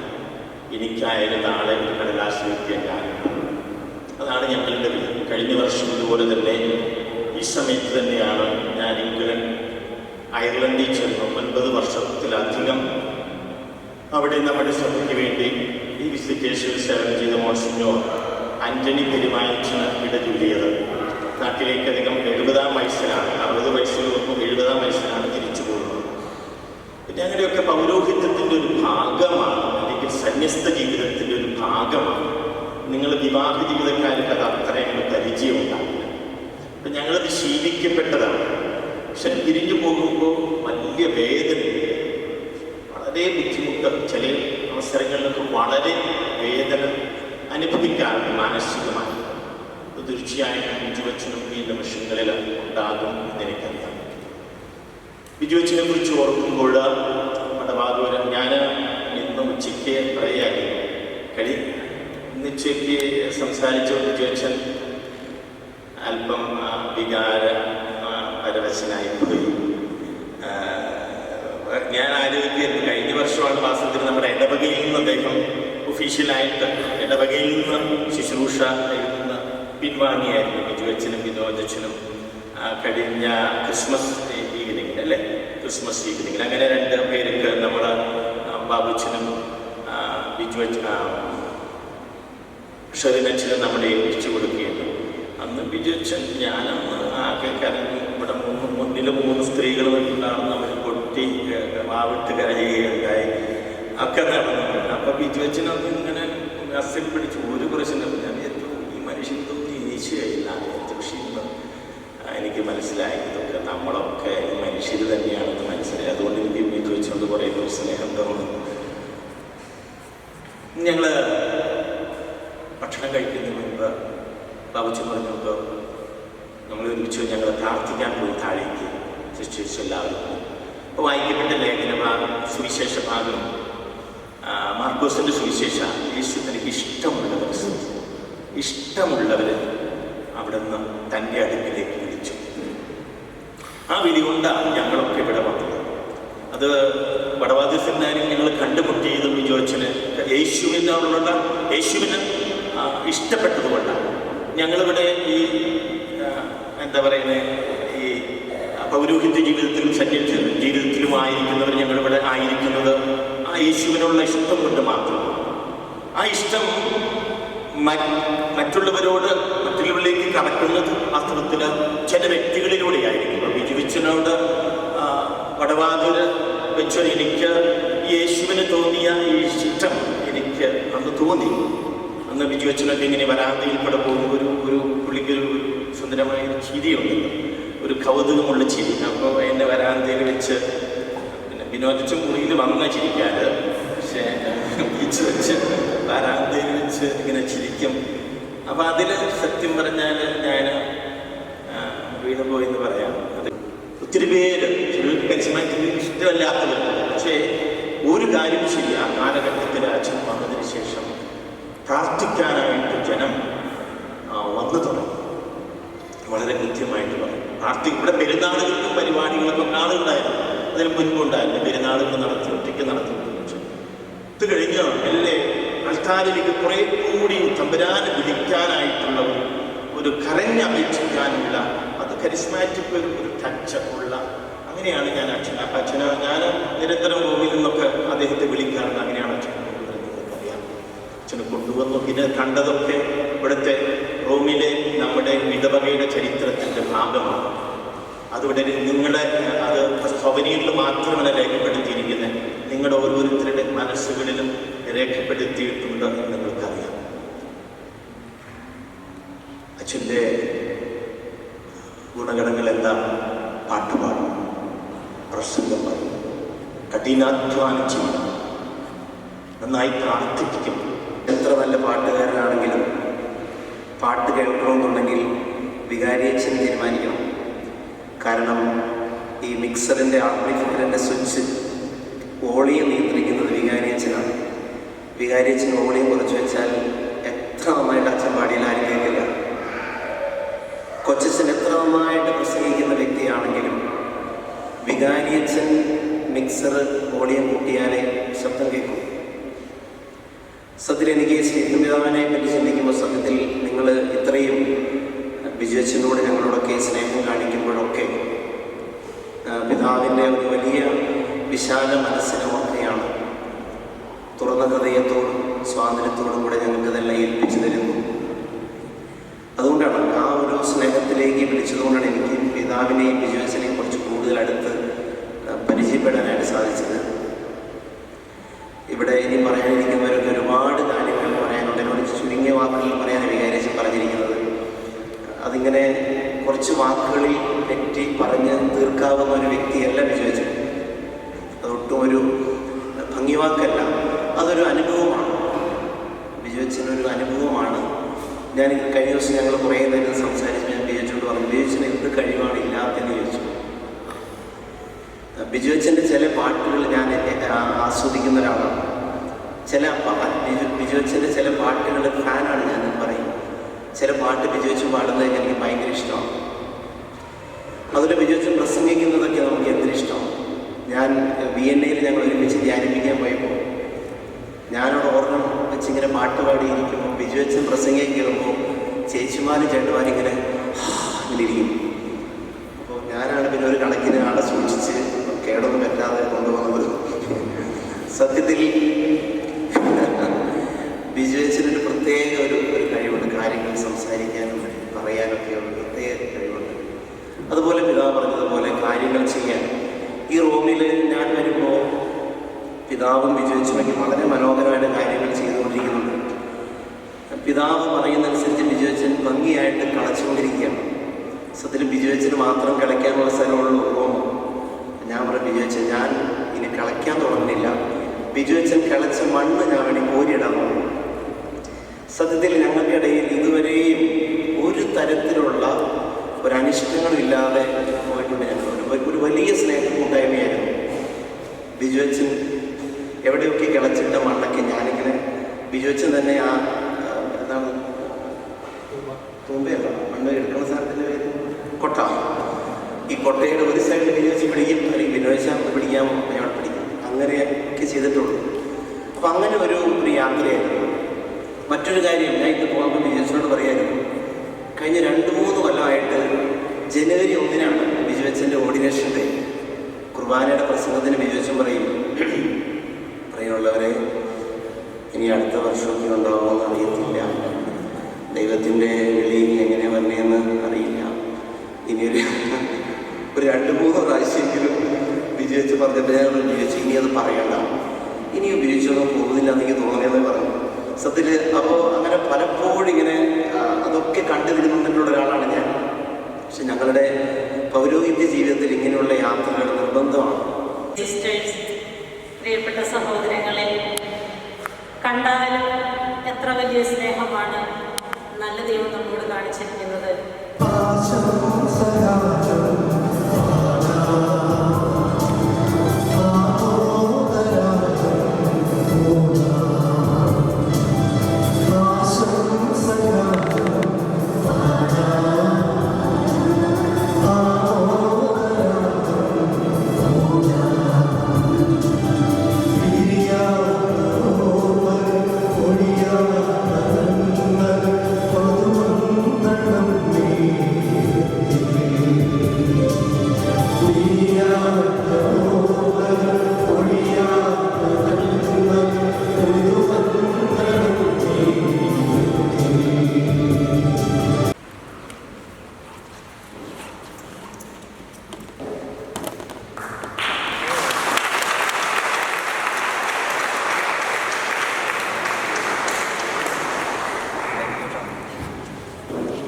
S3: എനിക്കായാലും നാളെ ഒരു കടലാസ് വയ്ക്കാൻ കാരണം അതാണ് ഞങ്ങളുടെ വിധം. കഴിഞ്ഞ വർഷം ഇതുപോലെ തന്നെ ഈ സമയത്ത് തന്നെയാണ് ഞാൻ അയർലൻഡിൽ ചെന്നു. 9 വർഷത്തിലധികം അവിടെ നമ്മുടെ സഭയ്ക്ക് വേണ്ടി ഈ വിസിറ്റേഷൻ സേവനം ചെയ്ത മോൺസിഞ്ഞോർ ആന്റണി പെരുമായച്ചന് ഇടചൊല്ലിയത്. നാട്ടിലേക്ക് അധികം 70-ാം വയസ്സിലാണ്, 60 വയസ്സിൽ വന്നു 70-ാം വയസ്സിലാണ് തിരിച്ചു പോകുന്നത്. പിന്നെ അങ്ങനെയൊക്കെ പൗരോഹിത്യത്തിൻ്റെ ഒരു ഭാഗമാണ്, അല്ലെങ്കിൽ സന്യസ്ത ജീവിതത്തിൻ്റെ ഒരു ഭാഗമാണ്. നിങ്ങൾ വിവാഹ ജീവിതക്കാർക്ക് അത് അത്രയും പരിചയമുണ്ടാവില്ല. അപ്പം ഞങ്ങളത് ശീലിക്കപ്പെട്ടതാണ്. പക്ഷെ പിരിഞ്ഞു പോകുമ്പോൾ വലിയ വേദനയുണ്ട്, വളരെ ബുദ്ധിമുട്ട്, ചില അവസരങ്ങളിലൊക്കെ വളരെ വേദന അനുഭവിക്കാറുണ്ട് മാനസികമായി. തീർച്ചയായും ബിജുവച്ചനും ഈ നിമിഷങ്ങളിൽ ഉണ്ടാകും എന്നെനിക്കറിയാം. ബിജുവച്ചനെ കുറിച്ച് ഓർക്കുമ്പോൾ മടവാതൂരം ഞാൻ ഇന്ന് ഉച്ചയ്ക്ക് പറയായിരുന്നു. ഇന്ന് ഉച്ചയ്ക്ക് സംസാരിച്ച ബിജുവച്ചൻ അല്പം വികാര പരവശനായി ശേഷമാണ് വാസ്തവത്തിൽ നമ്മുടെ ഇടവകയിൽ നിന്ന് അദ്ദേഹം ഒഫീഷ്യലായിട്ട് ഇടവകയിൽ നിന്ന് ശുശ്രൂഷ നിന്ന് പിൻവാങ്ങിയായിരുന്നു. ബിജു അച്ഛനും വിനോദ് അച്ഛനും കഴിഞ്ഞ ക്രിസ്മസ് ഈവനിങ്ങിൽ അല്ലേ, ക്രിസ്മസ് ഈവനിങ്ങിൽ അങ്ങനെ 2 പേർക്ക് നമ്മൾ ബാബുച്ചനും ബിജു ഷെറിനച്ഛനും നമ്മളെ ഏൽപ്പിച്ചു കൊടുക്കുകയുണ്ട്. അന്ന് ബിജു അച്ഛൻ ഞാനന്ന് ആകെ കരഞ്ഞു. ഇവിടെ മുന്നിൽ 3 സ്ത്രീകൾ നിന്നുണ്ടാകുന്ന അവർ പൊട്ടി വാവിട്ട് കരയുകയുണ്ടായി ഒക്കെ നടന്നു. അപ്പം ബിജു അച്ഛനൊന്നും ഇങ്ങനെ അസിൽ പിടിച്ച് ഒരു പ്രശ്നം ഞാൻ ഈ മനുഷ്യനൊന്നും ഈശോയില്ല ക്ഷീണം എനിക്ക് മനസ്സിലായി. ഇതൊക്കെ നമ്മളൊക്കെ മനുഷ്യർ തന്നെയാണെന്ന് മനസ്സിലായി. അതുകൊണ്ട് എനിക്ക് ബിജു അച്ഛനോട് കുറേ സ്നേഹം തോന്നുന്നു. ഞങ്ങൾ ഭക്ഷണം കഴിക്കുന്നതിന് മുൻപ് ബാബുച്ചൻ പറഞ്ഞപ്പോൾ നമ്മൾ ഒരുമിച്ച് ഞങ്ങൾ പ്രാർത്ഥിക്കാൻ പോയി താഴേക്ക് ശുശ്രൂഷിച്ച് എല്ലാവരും. അപ്പോൾ വായിക്കപ്പെട്ട ലേഖന ഭാഗം സുവിശേഷ ഭാഗം മാർക്കോസിൻ്റെ സുവിശേഷ. യേശു തനിക്ക് ഇഷ്ടമുള്ളവർ അവിടെ നിന്ന് തൻ്റെ അടുക്കിലേക്ക് വിളിച്ചു. ആ വിളി കൊണ്ടാണ് ഞങ്ങളൊക്കെ ഇവിടെ വന്നത്. അത് വടവാദിസന്നാരും ഞങ്ങൾ കണ്ടുമുട്ടിയതും വിജോച്ചന് യേശുവിന് ഇഷ്ടപ്പെട്ടതുകൊണ്ടാണ്. ഞങ്ങളിവിടെ ഈ എന്താ പറയുന്നത്, ഈ പൗരോഹിത്യ ജീവിതത്തിലും സന്യാസ ജീവിതത്തിലും ആയിരിക്കുന്നവർ ഞങ്ങളിവിടെ ആയിരിക്കുന്നത് ആ യേശുവിനുള്ള ഇഷ്ടം കൊണ്ട് മാത്രമാണ്. ആ ഇഷ്ടം മറ്റുള്ളവരിലേക്ക് കടക്കുന്നത് വാസ്തവത്തിൽ ചില വ്യക്തികളിലൂടെയായിരിക്കും. ബിജുവിച്ചനോട് വടവാതൂര് വെച്ച് എനിക്ക് യേശുവിന് തോന്നിയ ഈ ഇഷ്ടം എനിക്ക് അന്ന് തോന്നി. അന്ന് ബിജുവച്ചനൊക്കെ ഇങ്ങനെ വരാന്തയിൽ കൂടെ പോകുമ്പോൾ ഒരു പുള്ളിക്കൊരു സുന്ദരമായ ഒരു ചിരിയുണ്ടല്ലോ, ഒരു കൗതുകമുള്ള ചിരി. അപ്പോൾ എന്നെ വരാന്തയിൽ വെച്ച് പിന്നെ വിനോദിച്ച മുറിയിൽ വന്ന ചിരിക്കാറ്, പക്ഷേ ബീച്ച് വെച്ച് വരാന്തയിൽ വെച്ച് ഇങ്ങനെ ചിരിക്കും. അപ്പം അതിൽ സത്യം പറഞ്ഞാൽ ഞാൻ വീണുപോയെന്ന് പറയാം. അത് ഒത്തിരി പേര് കരിസ്മാറ്റിക് ഇഷ്ടമല്ലാത്തവർ. പക്ഷേ ഒരു കാര്യം ശരി, ആ കാലഘട്ടത്തിൽ അച്ഛൻ വന്നതിന് ശേഷം പ്രാർത്ഥിക്കാനായിട്ട് ജനം വന്നു തുടങ്ങി. വളരെ കൃത്യമായിട്ട് പറയും ഇവിടെ പെരുന്നാളുകൾക്കും പരിപാടികൾക്കും ആളുണ്ടായിരുന്നു. അതിന് മുൻപുണ്ടായിരുന്നു പെരുന്നാളുകൾ ഒറ്റയ്ക്ക് നടത്തി. ഇത് കഴിഞ്ഞ് അല്ലേ ആൾക്കാരിലേക്ക് കുറേ കൂടി തമ്പുരാനെ വിളിക്കാനായിട്ടുള്ള ഒരു കരഞ്ഞപേക്ഷിക്കാനുള്ള അത് കരിസ്മാറ്റിക് ഒരു ടച്ച് ഉള്ള അങ്ങനെയാണ് ഞാൻ അച്ഛനെ ഞാൻ നിരന്തരം റൂമിൽ നിന്നൊക്കെ അദ്ദേഹത്തെ വിളിക്കാറുണ്ട്. അങ്ങനെയാണ് അച്ഛൻ അറിയാം. അച്ഛനെ കൊണ്ടുവന്നു. പിന്നെ കണ്ടതൊക്കെ ഇവിടുത്തെ റൂമിലെ നമ്മുടെ ഇടവകയുടെ ചരിത്രത്തിൻ്റെ ഭാഗമാണ്. അതിവിടെ നിങ്ങളുടെ അത് ഭവനിയിൽ മാത്രമല്ല രേഖപ്പെടുത്തിയിരിക്കുന്നത്, നിങ്ങളുടെ ഓരോരുത്തരുടെ മനസ്സുകളിലും രേഖപ്പെടുത്തിയിട്ടുണ്ട് എന്ന് നിങ്ങൾക്കറിയാം. അച്ഛൻ്റെ ഗുണഗണങ്ങളെല്ലാം പാട്ടുപാടും, പ്രസംഗം പറയും, കഠിനാധ്വാനം ചെയ്യും, നന്നായി പ്രാർത്ഥിപ്പിക്കും.
S4: എത്ര നല്ല പാട്ടുകാരനാണെങ്കിലും പാട്ട് കേൾക്കണമെന്നുണ്ടെങ്കിൽ വികാരിയച്ഛൻ തീരുമാനിക്കണം. കാരണം ഈ മിക്സറിൻ്റെ ആംപ്ലിഫയറിൻ്റെ സ്വിച്ച് വോളിയം നിയന്ത്രിക്കുന്നത് വികാരിയച്ഛനാണ്. വികാരിയച്ഛൻ വോളിയം കുറച്ച് വെച്ചാൽ എത്ര നന്നായിട്ട് അച്ഛൻ പാടിയാൽ ആരും കേൾക്കില്ല. കൊച്ചച്ഛൻ എത്ര നന്നായിട്ട് പ്രസംഗിക്കുന്ന വ്യക്തിയാണെങ്കിലും വികാരിയച്ഛൻ മിക്സർ വോളിയം കൂട്ടിയാലേ ശബ്ദം കേൾക്കും. സത്യത്തിൽ എനിക്ക് സ്നേഹപിതാവിനെ പറ്റി ചിന്തിക്കുമ്പോൾ സത്യത്തിൽ നിങ്ങൾ ഇത്രയും ബിജുവച്ചനോട് ഞങ്ങളോടൊക്കെ സ്നേഹം കാണിക്കുമ്പോഴൊക്കെ പിതാവിൻ്റെ ഒരു വലിയ വിശാല മനസ്സിനുമൊക്കെയാണ്. തുറന്ന ഹൃദയത്തോടും സ്വാതന്ത്ര്യത്തോടും കൂടെ ഞങ്ങൾക്കതെല്ലാം ഏൽപ്പിച്ചു തരുന്നു. അതുകൊണ്ടാണ് ആ ഒരു സ്നേഹത്തിലേക്ക് വിളിച്ചതുകൊണ്ടാണ് എനിക്ക് പിതാവിനെയും ബിജുവച്ചനെയും കുറച്ച് കൂടുതൽ അടുത്ത് പരിചയപ്പെടാനായിട്ട് സാധിച്ചത്. ഇവിടെ ഇനി പറയാനിരിക്കുന്നവരൊക്കെ ഒരുപാട് കാര്യങ്ങൾ പറയാനുണ്ട്. എന്നോട് ചുരുങ്ങിയ വാക്കുകളിൽ പറയാൻ വികാരിച്ച് പറഞ്ഞിരിക്കുന്നത്. അതിങ്ങനെ കുറച്ച് വാക്കുകളിൽ പറ്റി പറഞ്ഞ് തീർക്കാവുന്ന ഒരു വ്യക്തിയല്ല ബിജുവച്ചൻ. അതൊട്ടും ഒരു ഭംഗിവാക്കല്ല, അതൊരു അനുഭവമാണ്. ബിജുവച്ചനൊരു അനുഭവമാണ്. ഞാൻ കഴിഞ്ഞ ദിവസം ഞങ്ങൾ കുറേ നേരം സംസാരിച്ച് ഞാൻ ബിജുവച്ചനോട് പറഞ്ഞു, ബിജുവച്ചന് എന്ത് കഴിവാണ് ഇല്ലാത്തതെന്ന് ചോദിച്ചു. ബിജുവച്ചൻ്റെ ചില പാട്ടുകൾ ഞാൻ ആസ്വദിക്കുന്ന ഒരാളാണ്. ബിജുവച്ചൻ്റെ ചില പാട്ടുകൾ ഫാനാണ് ഞാൻ പറയും. ചില പാട്ട് ബിജുവച്ചൻ പാടുന്നതൊക്കെ എനിക്ക് ഭയങ്കര ഇഷ്ടമാണ്. അതുപോലെ ബിജുവച്ചൻ പ്രസംഗിക്കുന്നതൊക്കെ നമുക്ക് എന്തൊരു ഇഷ്ടമാണ്. ഞാൻ VNAയിൽ ഞങ്ങൾ ഒരുമിച്ച് ധ്യാനിപ്പിക്കാൻ പോയപ്പോൾ ഇങ്ങനെ പാട്ട് പാടിയിരിക്കുമ്പോൾ ബിജുവച്ചൻ പ്രസംഗം കയറുമ്പോൾ ചേച്ചിമാരും ചേട്ടന്മാരും ഇങ്ങനെ ഇരിക്കും. അപ്പോൾ ഞാനാണ് പിന്നെ ഒരു കണക്കിന് ആളെ സൂക്ഷിച്ച് കേടൊന്നും പറ്റാതെ കൊണ്ടുപോകുന്നത്. സത്യത്തിൽ ബിജുവച്ചനൊരു പ്രത്യേക ഒരു കഴിവുണ്ട്, കാര്യങ്ങൾ സംസാരിക്കാനും പറയാനൊക്കെ ഒരു പ്രത്യേക കഴിവുണ്ട്. അതുപോലെ പിതാവ് പറഞ്ഞതുപോലെ കാര്യങ്ങൾ ചെയ്യാൻ ഈ റൂമിൽ ഞാൻ വരുമ്പോൾ പിതാവും ബിജുവച്ചനൊക്കെ വളരെ മനോഹരമായിട്ട് കാര്യങ്ങൾ ചെയ്തുകൊണ്ടിരിക്കുന്നുണ്ട്. പിതാവ് പറയുന്നതനുസരിച്ച് ബിജുവച്ചൻ ഭംഗിയായിട്ട് കളച്ചുകൊണ്ടിരിക്കുകയാണ്. സത്യത്തിൽ ബിജുവച്ചന് മാത്രം കളിക്കാനുള്ള സ്ഥലമുള്ളൂ റൂം. ഞാൻ പറയും ബിജുവച്ചൻ ഞാൻ ഇനി കളിക്കാൻ തുടങ്ങുന്നില്ല, ബിജുവച്ചൻ കളിച്ച മണ്ണ് ഞാൻ വേണ്ടി കോരിയിടാൻ തുടങ്ങും. സത്യത്തിൽ ഞങ്ങൾക്കിടയിൽ ഇതുവരെയും ഒരു തരത്തിലുള്ള ഒരനിഷ്ടങ്ങളും ഇല്ലാതെ പോയിട്ടുണ്ട്. ഞങ്ങൾ ഒരു വലിയ സ്നേഹക്കൂട്ടായ്മയായിരുന്നു. ബിജുവച്ചൻ എവിടെയൊക്കെ കിളച്ചിട്ട മണ്ണൊക്കെ ഞാനിങ്ങനെ ബിജുവച്ചൻ തന്നെ ആ എന്താണ് തൂമ്പയല്ല മണ്ണ് എടുക്കുന്ന സാധനത്തിൻ്റെ പേര് കൊട്ട. ഈ കൊട്ടയുടെ ഒരു സൈഡിൽ ബിജുവച്ചൻ പിടിക്കും, അല്ലെങ്കിൽ ബിനോയ്ശാന്ത് പിടിക്കാൻ അയാൾ പിടിക്കും. അങ്ങനെയൊക്കെ ചെയ്തിട്ടുള്ളൂ. അപ്പം അങ്ങനെ ഒരു യാത്രയായിരുന്നു. മറ്റൊരു കാര്യം ഞാൻ ഇത് പോകുമ്പോൾ ബിജുവച്ചനോട് പറയായിരുന്നു, കഴിഞ്ഞ 2-3 കൊല്ലമായിട്ട് ജനുവരി 1-നാണ് ബിജുവച്ചൻ്റെ ഓർഡിനേഷൻ ഡേ. കുർബാനയുടെ പ്രസംഗത്തിന് ബിജുവച്ചൻ പറയുള്ളവരെ ഇനി അടുത്ത വർഷമൊക്കെ ഉണ്ടാവുമെന്ന് അറിയത്തില്ല, ദൈവത്തിൻ്റെ വിളി എങ്ങനെ വന്നേന്ന് അറിയില്ല, ഇനിയൊരു 2-3 പ്രാവശ്യമെങ്കിലും ബിജുവച്ചൻ പറഞ്ഞിട്ട് ഞാൻ ബിജുവച്ചു ഇനി അത് പറയണ്ട, ഇനിയും ബിജുവച്ചൊന്നും പോകുന്നില്ല എന്നെനിക്ക് തോന്നിയെന്ന് പറഞ്ഞു. സത്യത്തിൽ അപ്പോൾ അങ്ങനെ പലപ്പോഴും ഇങ്ങനെ അതൊക്കെ കണ്ടുവരുന്നിട്ടുള്ള ഒരാളാണ് ഞാൻ. പക്ഷെ ഞങ്ങളുടെ പൗരോഹിത്യ ജീവിതത്തിൽ ഇങ്ങനെയുള്ള യാത്രകൾ നിർബന്ധമാണ്.
S5: സിസ്റ്റേഴ്സ്, പ്രിയപ്പെട്ട സഹോദരങ്ങളെ, കണ്ടാലും എത്ര വലിയ സ്നേഹമാണ് നല്ല ദൈവം നമ്മോട് കാണിച്ചിരിക്കുന്നത്.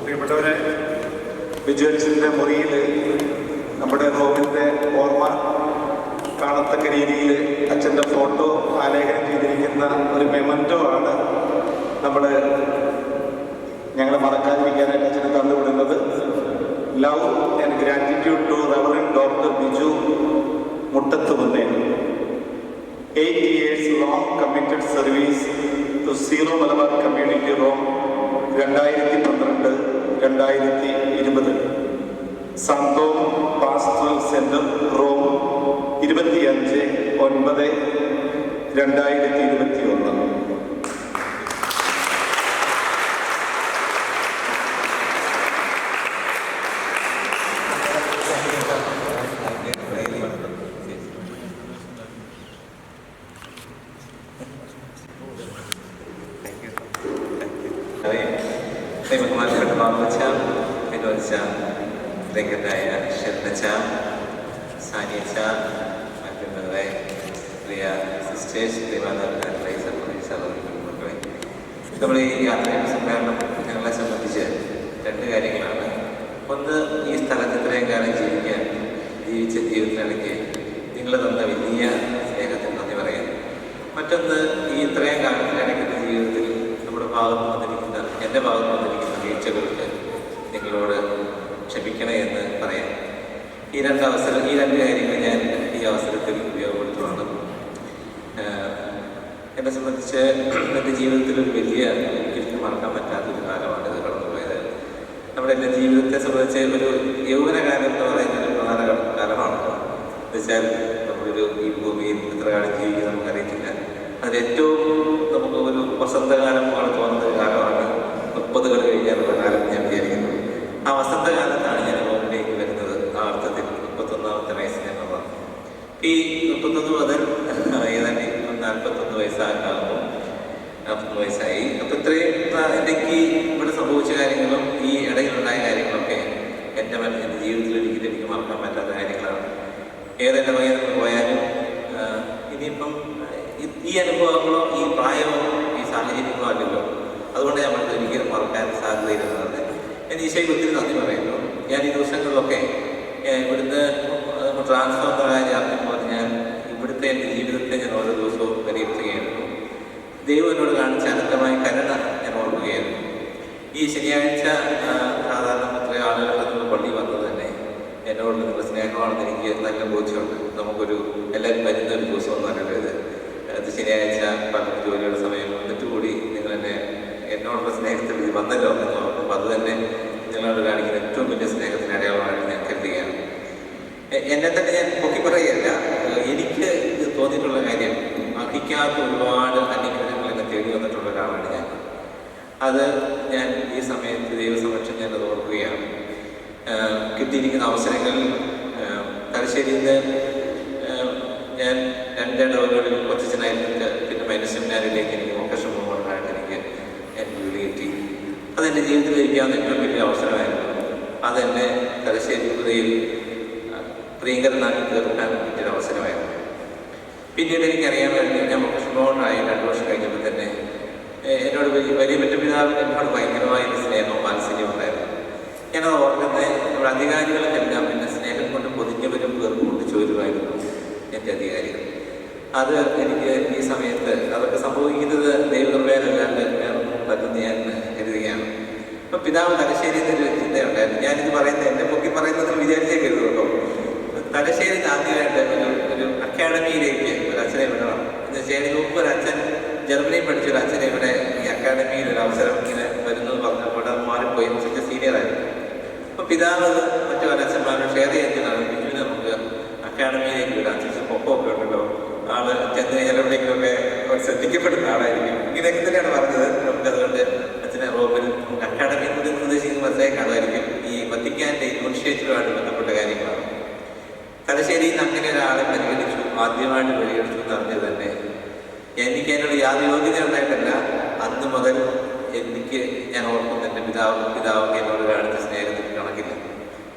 S1: പ്രിയപ്പെട്ടവരെ, ബിജുവച്ചൻ്റെ മുറിയിൽ നമ്മുടെ റൂമിൻ്റെ ഓർമ്മ കാണത്തക്ക രീതിയിൽ അച്ഛൻ്റെ ഫോട്ടോ ആലേഖനം ചെയ്തിരിക്കുന്ന ഒരു മെമൻറ്റോ ആണ് ഞങ്ങളെ മറക്കാതിരിക്കാനായിട്ട് അച്ഛനെ തന്നുവിടുന്നത്. Love and gratitude to reverend doctor Biju Muttathukunnel. 8 years long committed service to Syro Malabar community Rome 2012-2020. Santhome pastoral centre Rome 25/9/2021.
S6: ബഹുമാനപ്പെട്ട ബാബുച്ച, വിനോദച്ച, രംഗനായ ഷെർണച്ച, സാനിയച്ച, മറ്റുള്ളവരെ, പ്രിയ സിസ്റ്റേഴ്സ്, പ്രിയമാതാപിതാക്കളെ, സഹോദരങ്ങളെ, നമ്മൾ ഈ യാത്രയുടെ സമ്മേളനം ഞങ്ങളെ സംബന്ധിച്ച് 2 കാര്യങ്ങളാണ്. ഒന്ന്, ഈ സ്ഥലത്ത് ഇത്രയും കാലം ജീവിച്ച ജീവിതത്തിനിടയ്ക്ക് നിങ്ങൾ തന്ന വലിയ സ്നേഹത്തിന് നന്ദി പറയാൻ. മറ്റൊന്ന്, ഈ ഇത്രയും കാലത്തിനിടയ്ക്ക് ജീവിതത്തിൽ നമ്മുടെ ഭാഗത്ത് വന്നിരിക്കുന്ന, എൻ്റെ ഭാഗത്ത് വന്നിരിക്കുന്ന വീഴ്ചകൾക്ക് നിങ്ങളോട് ക്ഷമിക്കണേ എന്ന് പറയാം. ഈ 2 കാര്യങ്ങൾ ഞാൻ ഈ അവസരത്തിൽ ഉപയോഗപ്പെടുത്തുവാണ്. എന്നെ സംബന്ധിച്ച് എൻ്റെ ജീവിതത്തിൽ ഒരു വലിയ, ഒരിക്കലും മറക്കാൻ പറ്റാത്തൊരു കാലമാണ് ഇത് കടന്നുപോയത്. നമ്മുടെ എൻ്റെ ജീവിതത്തെ സംബന്ധിച്ച് ഒരു യൗവനകാലം എന്ന് പറയുന്ന ഒരു പ്രധാന കാലമാണ്. എന്നുവെച്ചാൽ നമ്മളൊരു ഈ ഭൂമിയിൽ എത്ര കാലം ജീവിക്കും നമുക്കറിയത്തില്ല. അതിലേറ്റവും നമുക്ക് ഒരു വസന്തകാലം പോലെ തോന്നുന്ന ഒരു കാലമാണ് 30 കഴിഞ്ഞാലുള്ള കാലം ഞാൻ വിചാരിക്കുന്നത്. ആ വസന്തകാലത്താണ് ഞാൻ റോമിലേക്ക് വരുന്നത്. ആ അർത്ഥത്തിൽ 31-ാമത്തെ വയസ്സിൽ ഞാൻ വന്നത്. ഈ 31 മുതൽ ഏതാണ്ട് 41 വയസ്സാകുമ്പോൾ 40 വയസ്സായി. അപ്പം ഇത്രയും എനിക്ക് ഇവിടെ സംഭവിച്ച കാര്യങ്ങളും ഈ ഇടയിലുണ്ടായ കാര്യങ്ങളൊക്കെ എൻ്റെ ജീവിതത്തിൽ ഒരിക്കലും എനിക്ക് മറക്കാൻ പറ്റാത്ത കാര്യങ്ങളാണ്. ഏതെൻ്റെ വകയിൽ പോയാലും ഇനിയിപ്പം ഈ അനുഭവങ്ങളോ ഈ പ്രായമോ ഈ സാഹചര്യങ്ങളോ അല്ലല്ലോ. അതുകൊണ്ട് നമ്മൾ ഒരിക്കലും മറക്കാൻ സാധ്യതയില്ലെന്നത് ഞാൻ ഈശോയ്ക്ക് ഒത്തിരി നന്ദി പറയുന്നു. ഞാൻ ഈ ദിവസങ്ങളിലൊക്കെ ഇവിടുന്ന് ട്രാൻസ്ഫർ കാര്യം അറിഞ്ഞപ്പോൾ ഞാൻ ഇവിടുത്തെ എൻ്റെ ജീവിതത്തെ ഞാൻ ഓരോ ദിവസവും വിലയിരുത്തുകയായിരുന്നു. ദൈവം എന്നോട് കാണിച്ച അനന്തമായ കരുണ ഞാൻ ഓർക്കുകയായിരുന്നു. ഈ ശനിയാഴ്ച സാധാരണ എത്രയോ ആളുകളൊക്കെ നമ്മൾ പള്ളി വന്നത് തന്നെ എന്നോട് നിങ്ങളുടെ സ്നേഹമാണെന്ന് എനിക്ക് നല്ല ബോധ്യമുണ്ട്. നമുക്കൊരു എല്ലാവരും വരുന്ന ഒരു ദിവസമൊന്നും അല്ലല്ലോ ഇത്. അത് ശനിയാഴ്ച പല ജോലിയുടെ സമയം വന്നിട്ട് കൂടി നിങ്ങൾ എന്നെ എന്നോടുള്ള സ്നേഹത്തിൽ ഇത് വന്നല്ലോ എന്ന് ഓർക്കുമ്പോൾ അത് തന്നെ നിങ്ങളോട് കാണിക്കുന്ന ഏറ്റവും വലിയ സ്നേഹത്തിന് അടയാളമായിട്ട് ഞാൻ കരുതുകയാണ്. എന്നെ തന്നെ ഞാൻ പൊക്കി പറയുകയല്ല, എനിക്ക് ഇത് തോന്നിയിട്ടുള്ള കാര്യം അർഹിക്കാത്ത ഒരുപാട് അനുഗ്രഹങ്ങൾ എന്നെ തേടി വന്നിട്ടുള്ള ഒരാളാണ് ഞാൻ. അത് ഞാൻ ഈ സമയത്ത് ദൈവസമക്ഷം ഞാനത് ഓർക്കുകയാണ്. കിട്ടിയിരിക്കുന്ന അവസരങ്ങൾ തലശ്ശേരിയിൽ നിന്ന് ഞാൻ 2 ഇടവകളിൽ കൊച്ചനായിരുന്നിട്ട് പിന്നെ മൈനസെമിനാരിലേക്ക് എനിക്ക് വൊക്കേഷൻ പോകുമ്പോഴായിട്ട് എനിക്ക് വിളി കിട്ടി. അതെൻ്റെ ജീവിതത്തിൽ ഇരിക്കാവുന്ന ഏറ്റവും വലിയ അവസരമായിരുന്നു. അതെന്നെ തലശ്ശേരി ഹൃദയിൽ പ്രിയങ്കരനാക്കി തീർക്കാൻ പറ്റിയൊരു അവസരമായിരുന്നു. പിന്നീട് എനിക്കറിയാമായിരുന്നു, ഞാൻ വൊക്കേഷൻ പോകുന്നതായി 2 വർഷം കഴിഞ്ഞപ്പോൾ തന്നെ എന്നോട് വലിയ പിതാവിന് എന്നോട് ഭയങ്കരമായ സ്നേഹവും വാത്സല്യവും ഉണ്ടായിരുന്നു. ഞാനത് ഓർക്കുന്നത് നമ്മുടെ അധികാരികളെല്ലാം പിന്നെ സ്നേഹം കൊണ്ട് പൊതിഞ്ഞവരും പേർക്ക് കൊണ്ട് ചോരുമായിരുന്നു എൻ്റെ അധികാരികൾ. അത് എനിക്ക് ഈ സമയത്ത് അതൊക്കെ സംഭവിക്കുന്നത് ദൈവകൃപയാലല്ലാണ്ട് വേറൊന്നും പറ്റുന്ന ഞാൻ കരുതുകയാണ്. അപ്പം പിതാവ് തലശ്ശേരിയിൽ നിന്നൊരു ചിന്തയുണ്ടായിരുന്നു. ഞാനിത് പറയുന്നത് എന്നെ പൊക്കി പറയുന്നതിൽ വിചാരിച്ചേ കരുതുള്ളൂ. തലശ്ശേരിയിൽ ആദ്യമായിട്ട് ഒരു അക്കാഡമിയിലേക്ക് ഒരു അച്ഛനെ വിടണം എന്ന് വെച്ചാൽ മുമ്പ് ഒരു അച്ഛൻ ജർമ്മനിയിൽ പഠിച്ചൊരു അച്ഛനെ ഇവിടെ ഈ അക്കാഡമിയിൽ ഒരു അവസരം ഇങ്ങനെ വരുന്നത് പറഞ്ഞപ്പോൾ അത് മാറിപ്പോയി. അച്ഛൻ്റെ സീനിയറായിരുന്നു. അപ്പോൾ പിതാവ് അത് മറ്റു പല അച്ഛന്മാരോട് ഷെയർ ചെയ്യുന്നതാണ്. ബിജുവിനെ നമുക്ക് അക്കാഡമിയിലേക്ക് വിടാം, അച്ഛൻ പൊക്കമൊക്കെ ഉണ്ടല്ലോ, ആള് ചെന്ന് കഴിഞ്ഞാൽ എവിടെയെങ്കിലുമൊക്കെ ശ്രദ്ധിക്കപ്പെടുന്ന ആളായിരിക്കും. ഇങ്ങനെയൊക്കെ തന്നെയാണ് പറഞ്ഞത്. നമുക്കതുകൊണ്ട് അച്ഛനെ റോമിൽ അക്കാഡമി ഉദ്ദേശിക്കുന്ന മനസ്സിലായി കാണുമായിരിക്കും. ഈ വത്തിക്കാൻ്റെ ഇനിഷ്യേറ്റീവുമായിട്ട് ബന്ധപ്പെട്ട കാര്യങ്ങളാണ്. തലശ്ശേരിയിൽ നിന്ന് അങ്ങനെ ഒരാളെ പരിഗണിച്ചു, ആദ്യമായിട്ട് പരിഗണിച്ചു എന്ന് അറിഞ്ഞത് തന്നെ എനിക്ക് അതിനോട് യാതൊരു യോഗ്യത ഉണ്ടായിട്ടല്ല. അന്ന് മുതൽ എനിക്ക് ഞാൻ ഓർക്കുന്ന എൻ്റെ പിതാവ് എന്നോട് കാണിച്ച സ്നേഹത്തിന് കണക്കില്ല.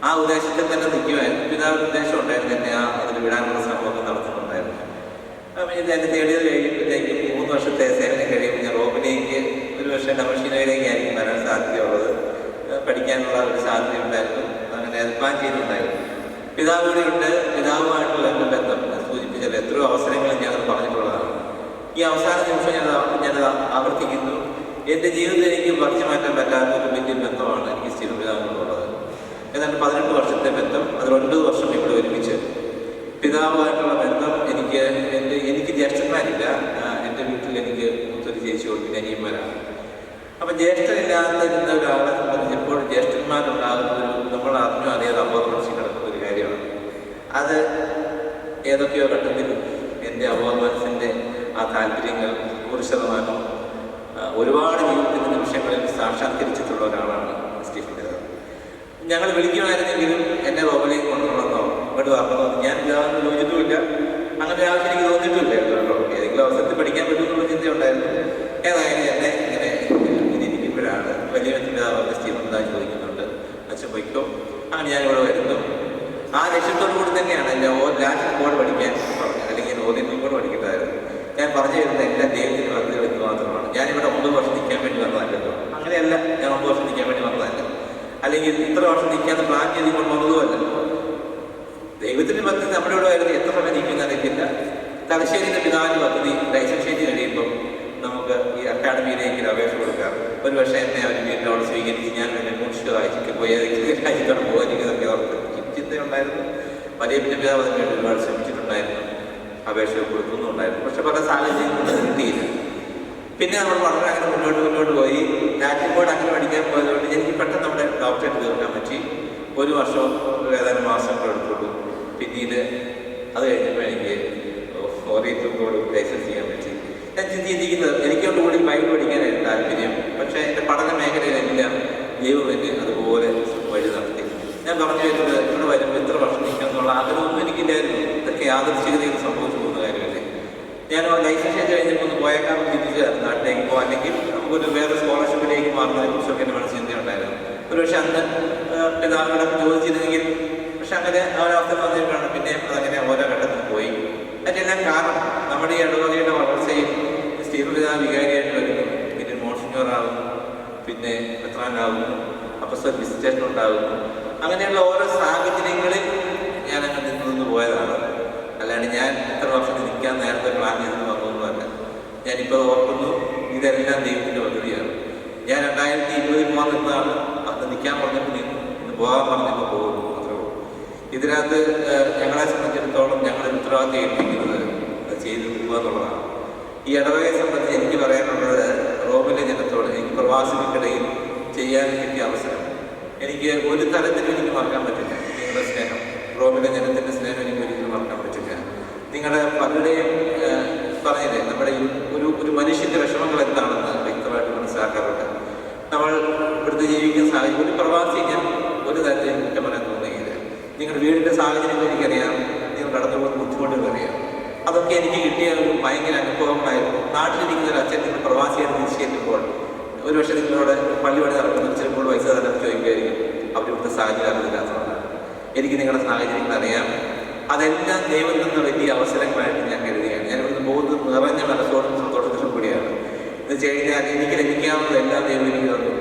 S6: ആ ഉദ്ദേശത്തിൽ തന്നെ നിൽക്കുമായിരുന്നു. പിതാവിൻ്റെ ഉദ്ദേശം ഉണ്ടായിരുന്നു എന്നെ അതിൽ വിടാനുള്ള ശ്രമമൊക്കെ നടത്തുന്നുണ്ടായിരുന്നു. ഇത് എന്നെ തേടിയത് കഴിയുമ്പോഴത്തേക്ക് 3 വർഷത്തെ സേവനം കഴിയുമ്പോൾ ഞാൻ റോമിലേക്ക് ഒരു പക്ഷേ ഡമഷീനയിലേക്ക് ആയിരിക്കും വരാൻ സാധ്യതയുള്ളത്. പഠിക്കാനുള്ള ഒരു സാധ്യത ഉണ്ടായിരുന്നു. അങ്ങനെ അത് പ്ലാൻ ചെയ്തിട്ടുണ്ടായിരുന്നു. പിതാവിനെയുണ്ട്. പിതാവുമായിട്ടുള്ള എൻ്റെ ബന്ധം സൂചിപ്പിച്ചത് എത്രയോ അവസരങ്ങളും ഞാനത് പറഞ്ഞിട്ടുള്ളതാണ്. ഈ അവസാന നിമിഷം ഞാനത് ആവർത്തിക്കുന്നു. എൻ്റെ ജീവിതത്തിൽ എനിക്ക് പറിച്ചു മാറ്റാൻ പറ്റാത്ത ഒരു വലിയ ബന്ധമാണ് എനിക്ക് സ്ഥിരം പിതാവിനോടുള്ളത്. ഏതാണ്ട് 18 വർഷത്തെ ബന്ധം. അതിൽ 9 വർഷം ഇവിടെ ഒരുമിച്ച്. പിതാവുമായിട്ടുള്ള ബന്ധം എനിക്ക് ജ്യേഷ്ഠന്മാരില്ല. എൻ്റെ വീട്ടിൽ എനിക്ക് മൂത്തൊരു ചേച്ചിയോട് പിന്നെ അനിയന്മാരാണ്. അപ്പം ജ്യേഷ്ഠനില്ലാതിരുന്ന ഒരാളെ സംബന്ധിച്ചപ്പോൾ ജ്യേഷ്ഠന്മാരുണ്ടാകുന്നൊരു നമ്മൾ അറിഞ്ഞോ അറിയാതെ അബോധമനസ്സിൽ കിടക്കുന്ന ഒരു കാര്യമാണ്. അത് ഏതൊക്കെയോ ഘട്ടത്തിൽ എൻ്റെ അബോധമനസ്സിൻ്റെ ആ താല്പര്യങ്ങൾ 100% ഒരുപാട് ജീവിതത്തിൻ്റെ നിമിഷങ്ങളിൽ സാക്ഷാത്കരിച്ചിട്ടുള്ള ഒരാളാണ് സ്റ്റീഫൻ പിതാവ്. ഞങ്ങൾ വിളിക്കുമായിരുന്നെങ്കിലും എന്നെ റോമിലേക്ക് കൊണ്ടുവരണമെന്നോ ഇങ്ങോട്ട് വരണമെന്നോ ഞാൻ പിതാവിന് ചോദിച്ചിട്ടുമില്ല. അങ്ങനെ ഒരു ആവശ്യം എനിക്ക് തോന്നിയിട്ടുമില്ല കേട്ടോ. ഏതെങ്കിലും അവസരത്തിൽ പഠിക്കാൻ പറ്റുമെന്നുള്ള ചിന്തയുണ്ടായിരുന്നു. ഏതായാലും എന്നെ ഇങ്ങനെ ഇരിക്കുമ്പോഴാണ് വലിയ പിതാവ് സ്റ്റീഫൻ പിതാവ് ചോദിക്കുന്നുണ്ട്, അച്ഛൻ പൊയ്ക്കോ. അങ്ങനെ ഞാനിവിടെ വരുന്നു. ആ ലക്ഷ്യത്തോടു കൂടി തന്നെയാണ് എൻ്റെ ലാറ്റിൻ കോഡ് പഠിക്കാൻ പറഞ്ഞത്. അല്ലെങ്കിൽ ഓറിയന്റൽ കോഡ് പഠിക്കേണ്ടതായിരുന്നു. ഞാൻ പറഞ്ഞു തരുന്നത് എല്ലാ ദൈവത്തിന് വന്നതിൽ എന്ന് മാത്രമാണ്. ഞാനിവിടെ 9 വർഷം നിൽക്കാൻ വേണ്ടി വന്നതല്ലല്ലോ. അങ്ങനെയല്ല, ഞാൻ 9 വർഷം നിൽക്കാൻ വേണ്ടി വന്നതല്ല. അല്ലെങ്കിൽ ഇത്ര വർഷം നിൽക്കാതെ പ്ലാൻ ചെയ്ത് കൊണ്ടുവന്നതുമല്ല. ദൈവത്തിൻ്റെ പദ്ധതി നമ്മുടെ ഇവിടെ വരുന്നത് എത്ര സമയം നിൽക്കുന്ന അറിയത്തില്ല. തലശ്ശേരിയുടെ പിതാവിൻ്റെ പദ്ധതി ലൈസൻസ് ചെയ്ത് കഴിയുമ്പം നമുക്ക് ഈ അക്കാഡമിയിലേക്ക് ഒരു അപേക്ഷ കൊടുക്കാം. ഒരു പക്ഷേ എന്നെ അവർ വീണ്ടും അവിടെ സ്വീകരിച്ച് ഞാൻ പിന്നെ മുൻഷിക രാജ്യത്ത് പോയി രാജ്യത്തോടെ പോകാതിരിക്കുന്നതൊക്കെ അവർക്ക് ചിന്തയുണ്ടായിരുന്നു. വലിയ പിതാവ് അതിന് ഒരുപാട് ശ്രമിച്ചിട്ടുണ്ടായിരുന്നു. അപേക്ഷ കൊടുക്കുന്നുണ്ടായിരുന്നു. പക്ഷെ പല സാഹചര്യങ്ങളും അത് കിട്ടിയില്ല. പിന്നെ നമ്മൾ വളരെ അങ്ങനെ മുന്നോട്ട് പോയി. ലാറ്റിൻ കോഡ് അങ്ങനെ പഠിക്കാൻ പോയതുകൊണ്ട് എനിക്ക് പെട്ടെന്ന് നമ്മുടെ ഡോക്ടറേറ്റ് തീർക്കാൻ പറ്റി. 1 വർഷം ഏതാനും മാസങ്ങൾ എടുത്തുള്ളൂ. പിന്നീട് അത് കഴിഞ്ഞപ്പോൾ എനിക്ക് ഓറിയന്റൽ കോഡ് ലൈസൻസ് ചെയ്യാൻ പറ്റി. ഞാൻ ചിന്തിക്കുന്നത് എനിക്കൊണ്ട് കൂടി ബൈബിൾ പഠിക്കാനായിരുന്നു താല്പര്യം. പക്ഷേ എൻ്റെ പഠന മേഖലയിലെല്ലാം ദൈവം എന്നെ അതുപോലെ വഴി നടത്തി. ഞാൻ പറഞ്ഞു വരുന്നത് ഇവിടെ വരുമ്പോൾ ഇത്ര വർഷം നിൽക്കണം എന്നുള്ള ആഗ്രഹമൊന്നും എനിക്കില്ലായിരുന്നു. ഇതൊക്കെ യാദൃശ്ചികതയിൽ സംഭവിച്ചു പോകുന്ന കാര്യമല്ലേ. ഞാൻ ലൈസൻസ് ചെയ്ത് കഴിഞ്ഞപ്പോൾ ഒന്ന് പോയേക്കാമെന്ന് ചിന്തിച്ചത് നാട്ടിലേക്ക് പോകാം, അല്ലെങ്കിൽ നമുക്കൊരു വേറെ സ്കോളർഷിപ്പിലേക്ക് മാറുന്നതിനെ കുറിച്ചൊക്കെ എൻ്റെ മനസ്സിൽ ചിന്തയുണ്ടായിരുന്നു. ഒരുപക്ഷെ അന്ന് പിതാവിനോടൊക്കെ ചോദിച്ചിരുന്നെങ്കിൽ, പക്ഷെ അങ്ങനെ അവരവസ്ഥ വന്നിട്ടാണ് പിന്നെ അതങ്ങനെ ഓരോ ഘട്ടത്തിൽ പോയി. അതിനെല്ലാം കാരണം നമ്മുടെ ഈ ഇടവകയുടെ വളർച്ചയിൽ സ്റ്റീഫൻ പിതാവ് വികാരിയായിട്ട് വരുന്നു, പിന്നെ മോൺസിഞ്ഞോറാകുന്നു, പിന്നെ മെത്രാനാകുന്നു, അപ്പസ്തോലിക് വിസിറ്റേഷൻ ഉണ്ടാകുന്നു. അങ്ങനെയുള്ള ഓരോ സാഹചര്യങ്ങളിൽ ഞാനങ്ങനെ നിന്ന് പോയതാണ്. അല്ലാണ്ട് ഞാൻ ഇത്ര വർഷം നിൽക്കാൻ നേരത്തെ പ്ലാൻ ചെയ്ത് വന്നൊന്നുമല്ല. ഞാനിപ്പോൾ ഓർക്കുന്നു, ഇതെല്ലാം ദൈവത്തിൻ്റെ പദ്ധതിയാണ്. ഞാൻ 2020 പോകാൻ നിന്നാണ്. അന്ന് നിൽക്കാൻ പറഞ്ഞപ്പോൾ നിന്നു, ഇന്ന് പോകാൻ പറഞ്ഞപ്പോൾ പോകുന്നു, അത്രേ ഉള്ളൂ. ഇതിനകത്ത് ഞങ്ങളെ സംബന്ധിച്ചിടത്തോളം ഞങ്ങളുടെ ഉത്തരവാദിത്വം ഏൽപ്പിക്കുന്നത് അത് ചെയ്ത് പോകുക എന്നുള്ളതാണ്. ഈ ഇടവകയെ സംബന്ധിച്ച് എനിക്ക് പറയാനുള്ളത്, റോമിലെ ജനത്തോട് എനിക്ക് പ്രവാസികൾക്കിടയിൽ ചെയ്യാൻ കിട്ടിയ അവസരം എനിക്ക് ഒരു തരത്തിലും എനിക്ക് മറക്കാൻ പറ്റില്ല. നിങ്ങളുടെ സ്നേഹം, റോമിലെ ജനത്തിൻ്റെ സ്നേഹം എനിക്ക് ഒരിക്കലും മറക്കാൻ പറ്റില്ല. നിങ്ങളുടെ പലരുടെയും പറഞ്ഞില്ലേ, നമ്മുടെ ഒരു മനുഷ്യൻ്റെ വിഷമങ്ങൾ എന്താണെന്ന് വ്യക്തമായിട്ട് മനസ്സിലാക്കാറുണ്ട്. നമ്മൾ ഇവിടുത്തെ ജീവിക്കുന്ന സാഹചര്യം, ഒരു പ്രവാസി ഞാൻ ഒരു തരത്തിലും കുറ്റം പറയാൻ തോന്നുകയില്ല. നിങ്ങളുടെ വീടിൻ്റെ സാഹചര്യങ്ങൾ എനിക്കറിയാം, നിങ്ങൾ കടന്നു പോകുന്ന ബുദ്ധിമുട്ടുകൾ അറിയാം. അതൊക്കെ എനിക്ക് കിട്ടിയ ഒരു ഭയങ്കര അനുഭവങ്ങളായിരുന്നു. നാട്ടിലിരിക്കുന്ന ഒരു അച്ഛൻ നിങ്ങൾ പ്രവാസിയായിട്ട് തിരിച്ചു ചെല്ലുമ്പോൾ ഒരുപക്ഷെ നിങ്ങളോട് പള്ളിയോടെ നടക്കുന്നത് ചിലപ്പോൾ പൈസ തന്നെ ചോദിക്കുമായിരിക്കും. അവരിവിടുത്തെ സാഹചര്യം അറിയില്ലാത്തതാണ്. എനിക്ക് നിങ്ങളുടെ സാഹചര്യങ്ങൾ അറിയാം. അതെല്ലാം ദൈവം തന്ന വലിയ അവസരങ്ങളായിട്ട് ഞാൻ കരുതുകയാണ്. ഞാൻ ഇവിടുന്ന് പോകുന്നത് നിറഞ്ഞ മനസ്സോടും സന്തോഷത്തിലും കൂടിയാണ്. എന്ന് വെച്ച് കഴിഞ്ഞാൽ എനിക്ക് ലഭിക്കാവുന്നതെല്ലാം ദൈവം എനിക്ക് തന്നു.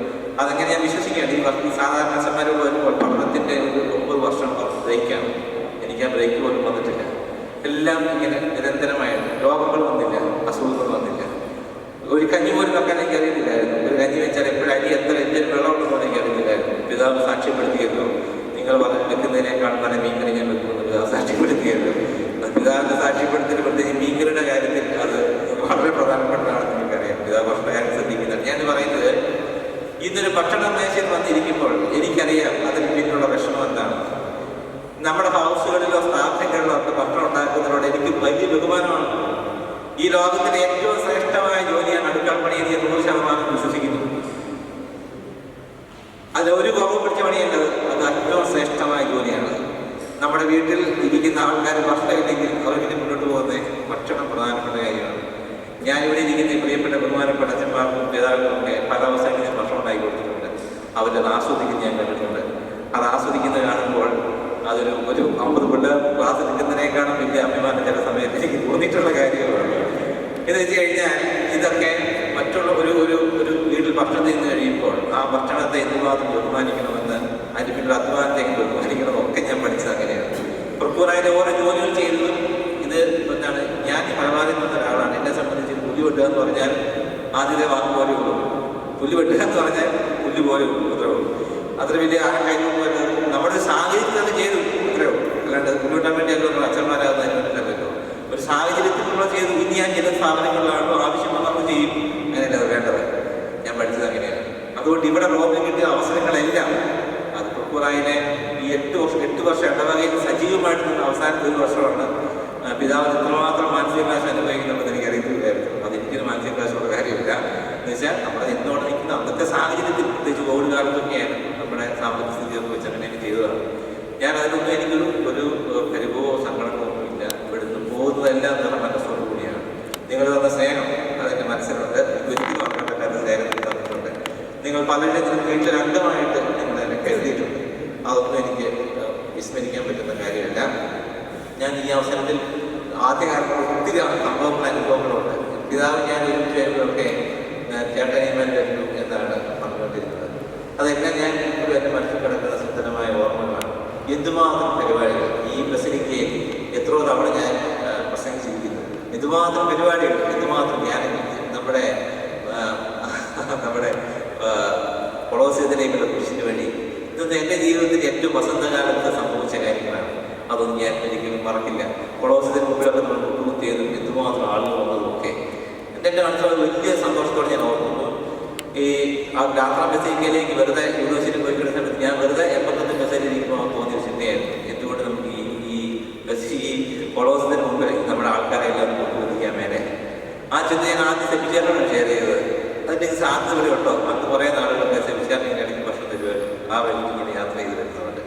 S6: അതങ്ങനെ ഞാൻ വിശ്വസിക്കുകയാണ്. ഈ സാധാരണ അച്ഛന്മാരോട് വരുമ്പോൾ പഠനത്തിൻ്റെ ഒരു 9 വർഷം ബ്രേക്കാണ്. എനിക്ക് ആ ബ്രേക്ക് പോലും വന്നിട്ടില്ല. എല്ലാം ഇങ്ങനെ നിരന്തരമായിരുന്നു. രോഗങ്ങൾ വന്നില്ല, അസുഖങ്ങൾ വന്നില്ല. ഒരു കഞ്ഞി പോലും വെക്കാൻ എനിക്ക് അറിയുന്നില്ലായിരുന്നു. ഒരു കഞ്ഞി വെച്ചാൽ എപ്പോഴും അരി എത്ര എന്തൊരു വെള്ളമുണ്ടെന്ന് എനിക്ക് അറിയുന്നില്ലായിരുന്നു. പിതാവ് സാക്ഷ്യപ്പെടുത്തിയല്ലോ, നിങ്ങൾ വെക്കുന്നതിനേക്കാൾ നല്ല മീൻകറി ഞാൻ വെക്കുമെന്ന് പിതാവ് സാക്ഷ്യപ്പെടുത്തിയല്ലോ. പിതാവിൻ്റെ സാക്ഷ്യപ്പെടുത്തൽ പ്രത്യേകിച്ച് മീൻകറിയുടെ കാര്യത്തിൽ അത് വളരെ പ്രധാനപ്പെട്ടതാണെന്ന് എനിക്കറിയാം. പിതാവ് ഭക്ഷണ കാര്യം ശ്രദ്ധിക്കുന്നുണ്ട്. ഞാൻ പറയുന്നത്, ഇന്നൊരു ഭക്ഷണ മേശയിൽ വന്നിരിക്കുമ്പോൾ എനിക്കറിയാം അതിന് പിന്നിലുള്ള വിഷമം എന്താണ്. നമ്മുടെ ഹൗസുകളിലോ സ്ഥാപനങ്ങളിലോ ഒക്കെ ഭക്ഷണം ഉണ്ടാക്കുന്നതിനോട് എനിക്ക് വലിയ ബഹുമാനമാണ്. ഈ ലോകത്തിലെ ഏറ്റവും ശ്രേഷ്ഠമായ ജോലിയാണ് അടുക്കള പണി എന്ന് 100% വിശ്വസിക്കുന്നു. അത് ഒരു കുറവ് പിടിച്ച പണിയല്ലത്, അത് ഏറ്റവും ശ്രേഷ്ഠമായ ജോലിയാണ്. നമ്മുടെ വീട്ടിൽ ഇരിക്കുന്ന ആൾക്കാർ ഭക്ഷണം ഇല്ലെങ്കിൽ അവർക്ക് മുന്നോട്ട് പോകുന്നത് ഭക്ഷണം പ്രധാനപ്പെട്ട കാര്യമാണ്. ഞാനിവിടെ ഇരിക്കുന്ന പ്രിയപ്പെട്ട ബഹുമാനപ്പെട്ട അച്ഛന്മാർക്കും പിതാക്കൾക്കും ഒക്കെ പല അവസരങ്ങളിൽ ഭക്ഷണം ഉണ്ടാക്കി കൊടുത്തിട്ടുണ്ട്. അവരത് ആസ്വദിക്കുന്നത് ഞാൻ കണ്ടിട്ടുണ്ട്. അത് ആസ്വദിക്കുന്നത് കാണുമ്പോൾ അതൊരു 50 പിള്ളേർ ക്ലാസ് എടുക്കുന്നതിനേക്കാളും വലിയ അഭിമാനം ചില സമയത്ത് എനിക്ക് തോന്നിയിട്ടുള്ള കാര്യമാണ്. എന്ന് വെച്ച് കഴിഞ്ഞാൽ ഇതൊക്കെ മറ്റുള്ള ഒരു വീട്ടിൽ ഭക്ഷണം തിന്നു കഴിയുമ്പോൾ ആ ഭക്ഷണത്തെ എന്തുമാത്രം ബഹുമാനിക്കണമെന്ന്, അതിൻ്റെ പിന്നിൽ അധ്വാനത്തെ ബഹുമാനിക്കണമെന്നൊക്കെ ഞാൻ പഠിച്ചത് അങ്ങനെയാണ്. പ്രക്കൂറായാലും ഓരോ ജോലികൾ ചെയ്തതും ഇത് എന്താണ്, ഞാൻ മലബാറിൽ നിന്ന ഒരാളാണ്. എന്നെ സംബന്ധിച്ച് പുല്ല് വെട്ടുക എന്ന് പറഞ്ഞാൽ ആദ്യത്തെ വാക്ക് പോലെ ഉള്ളൂ. പുല്ല് വെട്ടുക എന്ന് പറഞ്ഞാൽ പുല്ല് പോലെ ഉള്ളൂ, അത്രേ ഉള്ളൂ. അത്ര വലിയ ആ കാര്യം വരുന്നത് നമ്മുടെ സാഹചര്യത്തിൽ അത് ചെയ്തു, അത്രേ ഉള്ളൂ. അല്ലാണ്ട് പുല്ല് വെട്ടാൻ വേണ്ടിയല്ലോ നമ്മൾ അച്ഛന്മാരാകുന്നതിന് വേണ്ടിയിട്ടല്ലോ. ഒരു സാഹചര്യത്തിൽ നമ്മൾ ചെയ്തു. ഇനി ഞാൻ ചില സ്ഥാപനങ്ങളിലാണോ ആവശ്യമെന്ന് നമ്മൾ ചെയ്യും. അങ്ങനെയല്ല അത് വേണ്ടത്. ഞാൻ പഠിച്ചത് അങ്ങനെയാണ്. അതുകൊണ്ട് ഇവിടെ റോമിൽ കിട്ടിയ അവസരങ്ങളെല്ലാം അത് പ്രക്കൂറായിലെ ഈ 8 വർഷം ഇടവകയിൽ സജീവമായിട്ട് നിന്ന് അവസാനത്തെ 1 വർഷമാണ് പിതാവിന് ഇത്രമാത്രം മാനസിക ക്ലാസ് അനുഭവിക്കുന്നുണ്ടെന്ന് എനിക്ക് അറിയത്തില്ലായിരുന്നു. അതെനിക്കൊരു മാനസിക ക്ലാസ്സുള്ള കാര്യമില്ല. എന്ന് വെച്ചാൽ നമ്മൾ എന്നോട് നിൽക്കുന്ന അന്നത്തെ സാഹചര്യത്തിൽ, പ്രത്യേകിച്ച് കോവിഡ് കാലത്തൊക്കെയാണ് നമ്മുടെ സാമ്പത്തിക സ്ഥിതിയൊക്കെ വെച്ച് അങ്ങനെ ചെയ്തതാണ്. ഞാൻ അതിനൊന്നും എനിക്കൊരു പരിഭവോ സങ്കടമോ ഒന്നുമില്ല. ഇവിടുന്ന് പോകുന്നതെല്ലാം നിങ്ങളുടെ മനസ്സോടു കൂടിയാണ്. നിങ്ങൾ തന്ന സ്നേഹം അതെൻ്റെ മനസ്സിലുണ്ട്. ഒരിക്കലും മറക്കാൻ പറ്റാത്ത സ്നേഹം തന്നിട്ടുണ്ട്. നിങ്ങൾ പലരുടെയും വീട്ടിൽ അംഗമായിട്ട് നിങ്ങൾ എന്നെ കരുതിയിട്ടുണ്ട്. അതൊന്നും എനിക്ക് വിസ്മരിക്കാൻ പറ്റുന്ന കാര്യമല്ല. ഞാൻ ഈ അവസരത്തിൽ ആദ്യകാലത്ത് ഒത്തിരി സംഭവങ്ങൾ അനുഭവങ്ങളുണ്ട്. പിതാവ് ഞാൻ ഒരുമിച്ചൊക്കെ ചേട്ടനിയമ്മേൻ്റെ എന്നാണ് പറഞ്ഞുകൊണ്ടിരുന്നത്. അതെല്ലാം ഞാൻ ഇപ്പോഴും എൻ്റെ മനസ്സിൽ കിടക്കുന്ന സുന്ദരമായ ഓർമ്മകളാണ്. എന്തുമാത്രം പരിപാടികൾ ഈ ബസിലിക്കയിൽ എത്രയോ തവണ ഞാൻ പ്രസംഗിച്ചിരിക്കുന്നു. എന്തുമാത്രം പരിപാടികൾ, എന്തുമാത്രം ഞാൻ നമ്മുടെ കൊളോസിയത്തിലേക്കുള്ള കുരിശിന് വേണ്ടി ഇതൊന്നും എൻ്റെ ജീവിതത്തിൽ ഏറ്റവും വസന്തകാലത്ത് സംഭവിച്ച കാര്യങ്ങളാണ്. അതൊന്നും ഞാൻ ഒരിക്കലും മറക്കില്ല. കൊളോസിയത്തിന് മുമ്പിലൊക്കെ നമ്മൾ മുട്ടുകുത്തിയതും എന്തുമാത്രം ആളുകൾ വന്നതും ഒക്കെ എൻ്റെ മനസ്സിലുള്ള വലിയ സന്തോഷത്തോടെ ഞാൻ ഓർക്കുന്നു. ഈ ആ ലാത്രാ ബസിലിക്കയിലേക്ക് വെറുതെ യൂണിവേഴ്സിറ്റി പോയി കിടന്ന സമയത്ത് ഞാൻ വെറുതെ 85 ബസ്സിലിരിക്കുമ്പോൾ തോന്നിയ ചിന്തയായിരുന്നു, എന്തുകൊണ്ട് നമുക്ക് ഈ കൊളോസിയത്തിന് മുമ്പിൽ നമ്മുടെ ആൾക്കാരെല്ലാം മുട്ടുകുത്തിക്കാൻ മേലെ. ആ ചിന്ത ഞാൻ ആദ്യം സെമിച്ചാറിനോട് ഷെയർ ചെയ്തത്. അതിൻ്റെ സാധ്യത വരെ ഉണ്ടോ? അന്ന് കുറേ നാളുകളൊക്കെ സെമിച്ചാറിൻ്റെ ഇടയ്ക്ക് ഭക്ഷണം തരുമായിരുന്നു. ആ വഴിക്ക് ഇങ്ങനെ യാത്ര ചെയ്ത് വരുന്നതുകൊണ്ട്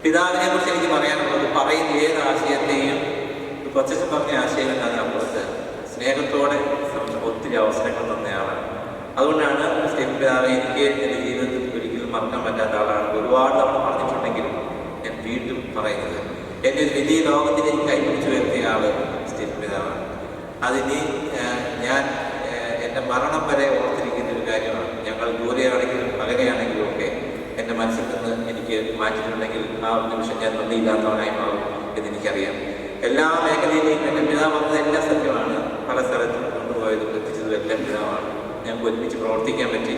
S6: പിതാവിനെ കുറിച്ച് എനിക്ക് പറയാനുള്ളത്, പറയുന്ന ഏത് ആശയത്തെയും കൊച്ചച്ഛൻ പറഞ്ഞ ആശയങ്ങളിലാണ് അപ്പുറത്ത് സ്നേഹത്തോടെ ഒത്തിരി അവസരങ്ങൾ തന്നയാളാണ്. അതുകൊണ്ടാണ് സ്റ്റീഫൻ പിതാവ് എനിക്ക് എൻ്റെ ജീവിതത്തിൽ ഒരിക്കലും മറക്കാൻ പറ്റാത്ത ആളാണ്. ഒരുപാട് തവണ പറഞ്ഞിട്ടുണ്ടെങ്കിലും ഞാൻ വീണ്ടും പറയുന്നത്, എൻ്റെ ഒരു വലിയ ലോകത്തിലേക്ക് കൈപിടിച്ചു വരുത്തിയ ആള് സ്റ്റീഫൻ പിതാവാണ്. അതിന് ഞാൻ എൻ്റെ മരണം വരെ ഓർത്തിരിക്കുന്ന ഒരു കാര്യമാണ്. ഞങ്ങൾ ദൂരെയാണെങ്കിലും അകലെയാണെങ്കിലും ഒക്കെ എൻ്റെ മനസ്സിൽ നിന്ന് എനിക്ക് മാറ്റിയിട്ടുണ്ടെങ്കിൽ ആ നിമിഷം ഞാൻ നന്ദിയില്ലാത്തവനായി മാറും എന്നെനിക്കറിയാം. എല്ലാ മേഖലയിലെയും എൻ്റെ പിതാവ് വന്നതെല്ലാം സത്യമാണ്. പല സ്ഥലത്തും കൊണ്ടുപോയതും എത്തിച്ചതും എല്ലാം പിതാവാണ്. ഞങ്ങൾക്ക് ഒരുമിച്ച് പ്രവർത്തിക്കാൻ പറ്റി.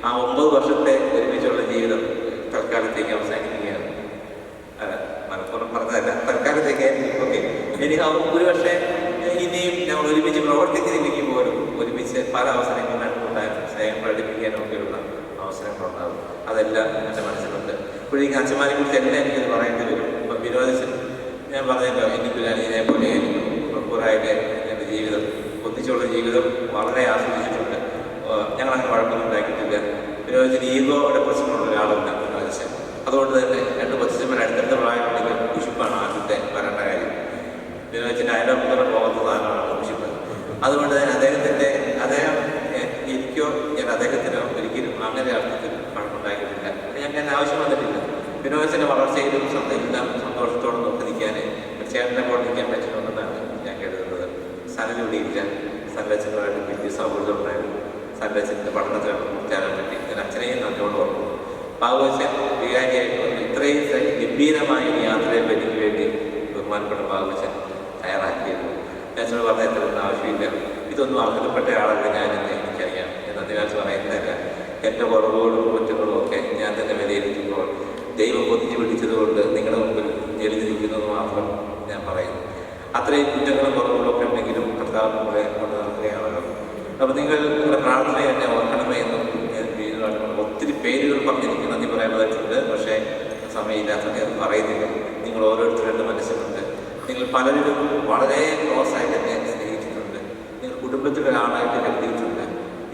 S6: ആ 9 വർഷത്തെ ഒരുമിച്ചുള്ള ജീവിതം തൽക്കാലത്തേക്ക് അവസാനിക്കുകയാണ്. മലപ്പുറം പറഞ്ഞതല്ല, തൽക്കാലത്തേക്കായിരിക്കും. ഓക്കെ, എനിക്ക് ഒരു പക്ഷേ ഇനിയും ഞങ്ങൾ ഒരുമിച്ച് പ്രവർത്തിക്കുന്നില്ലെങ്കിൽ പോലും ഒരുമിച്ച് പല അവസരങ്ങളിലും ഉണ്ടായിരുന്നു. സ്നേഹം പ്രകടിപ്പിക്കാനൊക്കെയുള്ള അവസരങ്ങളുണ്ടാകും. അതെല്ലാം എൻ്റെ മനസ്സിലുണ്ട്. ഇപ്പോഴേക്കും അച്ഛന്മാരെ കുറിച്ച് എല്ലാം എനിക്കത് പറയേണ്ടി വരും. ഇപ്പം വിനോദൻ ഞാൻ പറഞ്ഞല്ലോ, എനിക്കൊരു അനിയനെ പോലെയായിരുന്നു. കുറേയൊക്കെ എൻ്റെ ജീവിതം, ഒന്നിച്ചുള്ള ജീവിതം വളരെ ആസ്വദിച്ചിട്ടുണ്ട്. ഞങ്ങളങ്ങനെ വഴക്കൊന്നും ഉണ്ടാക്കിയിട്ടില്ല. വിനോദത്തിന് ഈഗോയുടെ പ്രശ്നമുള്ള ഒരാളല്ല വിനോദൻ. അതുകൊണ്ട് തന്നെ 2 കൊച്ചന്മാർ അടുത്തടുത്ത പ്രായമുണ്ടെങ്കിൽ കുശിപ്പാണ് ആദ്യത്തെ വരേണ്ട കാര്യം. വിനോദത്തിന് അയലോക്കത്തോടെ പോകുന്ന സാധനമാണ് കുശിപ്പ്. അതുകൊണ്ട് തന്നെ അദ്ദേഹം എനിക്കോ ഞാൻ അദ്ദേഹത്തിനോ ഒരിക്കലും അങ്ങനെ അർത്ഥത്തിൽ വഴക്കുണ്ടാക്കിയിട്ടില്ല. ഞങ്ങൾക്ക് ആവശ്യം വന്നിട്ടില്ല. വിനോദത്തിൻ്റെ വളർച്ചയിലും എല്ലാം സന്തോഷത്തോടെ നോക്കി നിൽക്കാൻ ചേട്ടനെ പോലെ നിൽക്കാൻ പറ്റുന്നുണ്ടെന്നാണ് ഞാൻ കരുതുന്നത്. സനലിവിടെ ഇല്ല. സനലച്ഛനുമായിട്ട് വലിയ സൗഹൃദം ഉണ്ടായിരുന്നു. സനലച്ഛൻ്റെ പഠനത്തെ കുറിച്ചാൻ പറ്റി ഞാൻ അച്ഛനെയും നന്ദിയോട് ഓർക്കുന്നു. ബാബുവച്ചൻ വികാരിയായിട്ട് ഇത്രയും ഗംഭീരമായ ഒരു യാത്രയെ എനിക്ക് വേണ്ടി ബഹുമാനപ്പെട്ട ബാബുവച്ചൻ തയ്യാറാക്കിയിരുന്നു. ഞാൻ അച്ഛനോട് പറഞ്ഞ എത്രയൊന്നും ആവശ്യമില്ല. ഇതൊന്നും അർഹതപ്പെട്ട ആളല്ല ഞാനെന്ന് എനിക്കറിയാം. എന്നതിനെ കുറിച്ച് പറയുന്നതല്ല. എൻ്റെ കുറവുകളും കുറ്റങ്ങളും ഒക്കെ ഞാൻ തന്നെ വിലയിരുത്തുമ്പോൾ ദൈവം ഒത്തിരി പിടിച്ചതുകൊണ്ട് നിങ്ങളുടെ മുമ്പിൽ ജനിച്ചിരിക്കുന്നത് മാത്രം ഞാൻ പറയുന്നു. അത്രയും കുറ്റങ്ങളും കുറവുകളൊക്കെ ഉണ്ടെങ്കിലും കർത്താവ് നമ്മളെ കൊണ്ട് നടക്കുകയാണല്ലോ. അപ്പോൾ നിങ്ങളുടെ പ്രാർത്ഥനയെ എന്നെ ഓർക്കണമേ എന്നും ഞാൻ വീണ്ടും ഒത്തിരി പേരുകൾ പറഞ്ഞിരിക്കും നന്ദി പറയാനുള്ളതായിട്ടുണ്ട്. പക്ഷേ സമയമില്ലാത്തത് അത് പറയുന്നില്ല. നിങ്ങൾ ഓരോരുത്തരുടെ മനസ്സിലുണ്ട്. നിങ്ങൾ പലരും വളരെ ക്ലോസ് ആയിട്ട് എന്നെ സ്നേഹിച്ചിട്ടുണ്ട്. നിങ്ങൾ കുടുംബത്തിലെ ഒരാളായിട്ട് കരുതിയിട്ടുണ്ട്.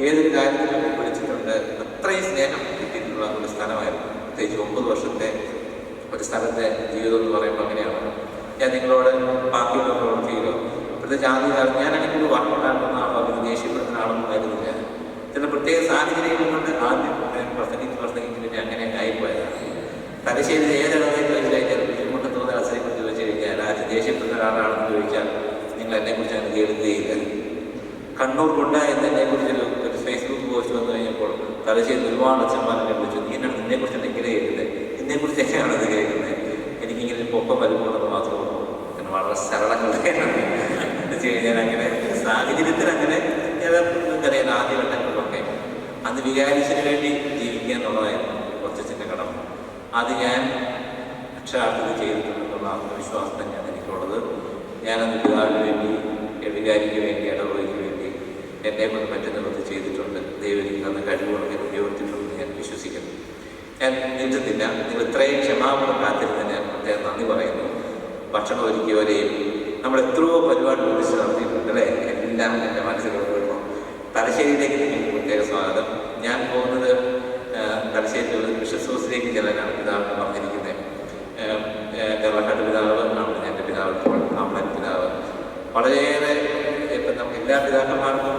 S6: ഏതൊരു കാര്യത്തിലും വിളിച്ചിട്ടുണ്ട്. അത്രയും സ്നേഹം കിട്ടിയിട്ടുള്ള ഒരു സ്ഥലമായിരുന്നു. പ്രത്യേകിച്ച് 9 വർഷത്തെ ഒരു സ്ഥലത്തെ ജീവിതം എന്ന് പറയുമ്പോൾ അങ്ങനെയാണ്. ഞാൻ നിങ്ങളോട് ബാക്കിയുള്ള പ്രവൃത്തിയിലോ പ്രത്യേകിച്ച് ആദ്യകാലം ഞാനാണെങ്കിൽ ഒരു വർക്കുണ്ടാക്കുന്ന ആളോ അല്ലെങ്കിൽ ദേഷ്യപ്പെടുന്ന ആളൊന്നും ആയിരുന്നില്ല. ചില പ്രത്യേക സാഹചര്യങ്ങൾ കൊണ്ട് ആദ്യം പ്രസംഗിച്ചിട്ട് അങ്ങനെ ആയിപ്പോയതാണ്. തലശ്ശേരി ഏതിടമായി ചോദിച്ചു കഴിഞ്ഞാൽ ബുദ്ധിമുട്ട് തോന്നുന്ന അവസരങ്ങൾ ചോദിച്ചു കഴിഞ്ഞാൽ ആദ്യം ദേഷ്യപ്പെടുന്ന ഒരാളാണെന്ന് ചോദിച്ചാൽ നിങ്ങൾ എന്നെക്കുറിച്ച് അങ്ങനെ കേൾക്കുകയില്ല. കണ്ണൂർ കൊണ്ട എന്നെക്കുറിച്ചൊരു ഫേസ്ബുക്ക് പോസ്റ്റ് വന്നു കഴിഞ്ഞപ്പോൾ തലശ്ശേരി ഒരുപാട് അച്ഛന്മാരെ വിളിച്ചു, നിന്നെക്കുറിച്ച് എങ്ങനെ കേൾക്കുന്നത്, നിന്നെക്കുറിച്ച് എങ്ങനെയാണ് ഇത് കേൾക്കുന്നത്, എനിക്കിങ്ങനെ പൊക്കം വരുമ്പോഴെന്ന് മാത്രമേ ഉള്ളൂ. അങ്ങനെ വളരെ സരളങ്ങളൊക്കെയാണ് എന്ന് വെച്ച് കഴിഞ്ഞാൽ അങ്ങനെ സാഹചര്യത്തിൽ അങ്ങനെ നമുക്കറിയാം. ആദ്യഘട്ടങ്ങളിലൊക്കെ അന്ന് വികാരിച്ചിന് വേണ്ടി ജീവിക്കുക എന്നുള്ളതായിരുന്നു കൊച്ചച്ഛൻ്റെ കടമ. അത് ഞാൻ അക്ഷരാർത്ഥത ചെയ്തിട്ടുണ്ടെന്നുള്ള ആത്മവിശ്വാസം തന്നെയാണ് എനിക്കുള്ളത്. ഞാനന്ന് പിതാവിന് വേണ്ടി, വികാരിക്ക് വേണ്ടി, ഇടവകയ്ക്ക് വേണ്ടി എന്നെ കൊണ്ട് പറ്റുന്നത് ചെയ്തിട്ടുണ്ട്. ദൈവം തന്ന കഴിവുകളൊക്കെ ഉപയോഗിച്ചിട്ടുണ്ടെന്ന് ഞാൻ വിശ്വസിക്കുന്നു. ഞാൻ നീട്ടുന്നില്ല. നിങ്ങൾ ഇത്രയും ക്ഷമാപണം കാത്തിരുന്നതിന് പ്രത്യേകം നന്ദി പറയുന്നു. ഭക്ഷണം ഒരുക്കിയവരെയും നമ്മൾ എത്രയോ പരിപാടി വിളിച്ച് നടത്തിയിട്ടുണ്ട് അല്ലേ? എല്ലാം എൻ്റെ മനസ്സിൽ വരുമ്പോൾ തലശ്ശേരിയിലേക്ക് നിങ്ങൾക്ക് പ്രത്യേക സ്വാഗതം. ഞാൻ പോകുന്നത് തലശ്ശേരി ബിഷപ്പ് ഹൗസിലേക്ക് ചെല്ലാനാണ് പിതാവിന് പറഞ്ഞിരിക്കുന്നത്. കേരളക്കാട്ട് പിതാവ് ആണ് എൻ്റെ പിതാവ്, അമ്മൻ പിതാവ്. വളരെയേറെ ഇപ്പം നമുക്ക് എല്ലാ പിതാക്കന്മാർക്കും